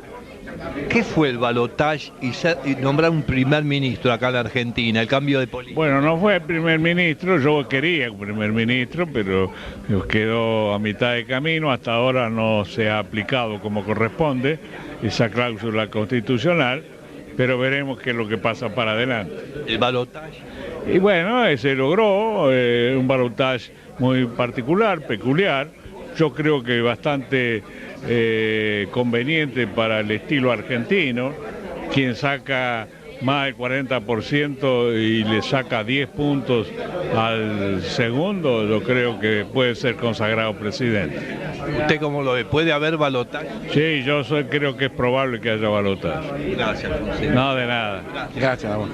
¿qué fue el balotaje y nombrar un primer ministro acá en la Argentina, el cambio de política? Bueno, no fue el primer ministro, yo quería un primer ministro, pero quedó a mitad de camino, hasta ahora no se ha aplicado como corresponde esa cláusula constitucional, pero veremos qué es lo que pasa para adelante. ¿El balotaje? Y bueno, se logró un balotaje muy particular, peculiar, yo creo que bastante conveniente para el estilo argentino. Quien saca más del 40% y le saca 10 puntos al segundo, yo creo que puede ser consagrado presidente. ¿Usted cómo lo ve? ¿Puede haber balotaje? Sí, creo que es probable que haya balotaje. Gracias, Alfonsín. No, de nada. Gracias, amor.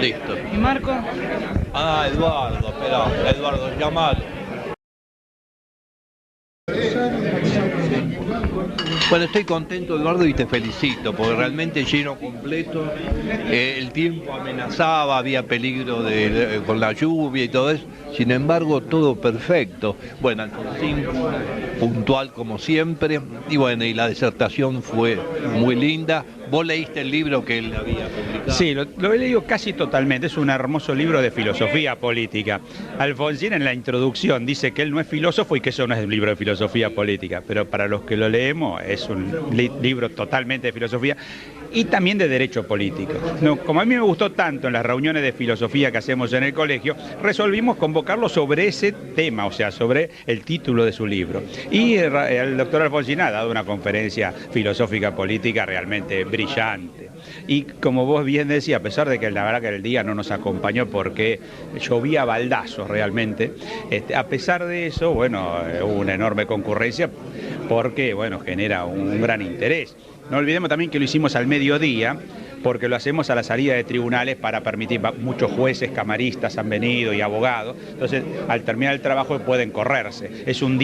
Listo. ¿Y Marco? Eduardo, espera, Eduardo, llamalo. Bueno, estoy contento, Eduardo, y te felicito, porque realmente lleno completo, el tiempo amenazaba, había peligro con la lluvia y todo eso, sin embargo, todo perfecto. Bueno, Alfonsín, puntual como siempre, y bueno, y la disertación fue muy linda. ¿Vos leíste el libro que él había publicado? Sí, lo he leído casi totalmente, es un hermoso libro de filosofía política. Alfonsín en la introducción dice que él no es filósofo y que eso no es un libro de filosofía política, pero para los que lo leemos es un libro totalmente de filosofía y también de derecho político. No, como a mí me gustó tanto en las reuniones de filosofía que hacemos en el colegio, resolvimos convocarlo sobre ese tema, o sea, sobre el título de su libro. Y el doctor Alfonsín ha dado una conferencia filosófica política realmente brillante. Y como vos bien decías, a pesar de que la verdad que el día no nos acompañó porque llovía baldazos realmente, a pesar de eso, bueno, hubo una enorme concurrencia porque, bueno, genera un gran interés. No olvidemos también que lo hicimos al mediodía, porque lo hacemos a la salida de tribunales para permitir, muchos jueces, camaristas han venido y abogados, entonces al terminar el trabajo pueden correrse. Es un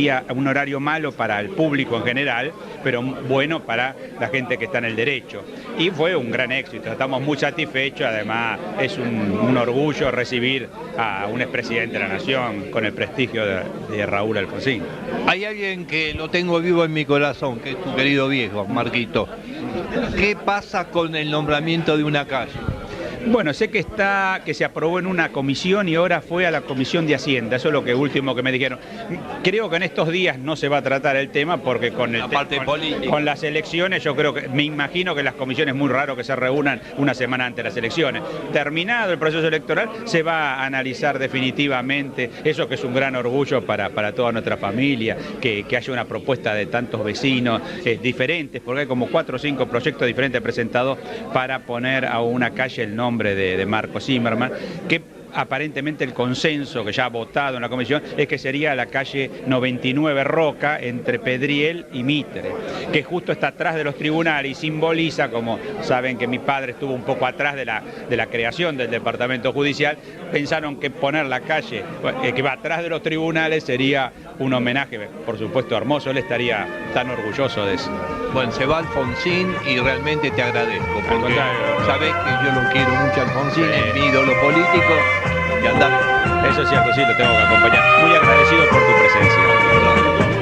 horario malo para el público en general, pero bueno para la gente que está en el derecho. Y fue un gran éxito, estamos muy satisfechos, además es un orgullo recibir a un expresidente de la Nación con el prestigio de Raúl Alfonsín. Hay alguien que lo tengo vivo en mi corazón, que es tu querido viejo, Marquito. ¿Qué pasa con el nombramiento de una calle? Bueno, sé que se aprobó en una comisión y ahora fue a la Comisión de Hacienda, eso es lo último que me dijeron. Creo que en estos días no se va a tratar el tema porque con las elecciones me imagino que las comisiones es muy raro que se reúnan una semana antes de las elecciones. Terminado el proceso electoral se va a analizar definitivamente, eso que es un gran orgullo para toda nuestra familia, que haya una propuesta de tantos vecinos diferentes, porque hay como 4 o 5 proyectos diferentes presentados para poner a una calle el nombre de Marco Zimmerman, que aparentemente el consenso que ya ha votado en la comisión es que sería la calle 99 Roca entre Pedriel y Mitre, que justo está atrás de los tribunales y simboliza, como saben que mi padre estuvo un poco atrás de la creación del departamento judicial, pensaron que poner la calle que va atrás de los tribunales sería un homenaje, por supuesto hermoso, él estaría tan orgulloso de eso. Bueno, se va Alfonsín y realmente te agradezco, porque sabés que yo lo quiero mucho a Alfonsín, es mi ídolo político. Y andar. Eso es cierto, sí, lo tengo que acompañar. Muy agradecido por tu presencia.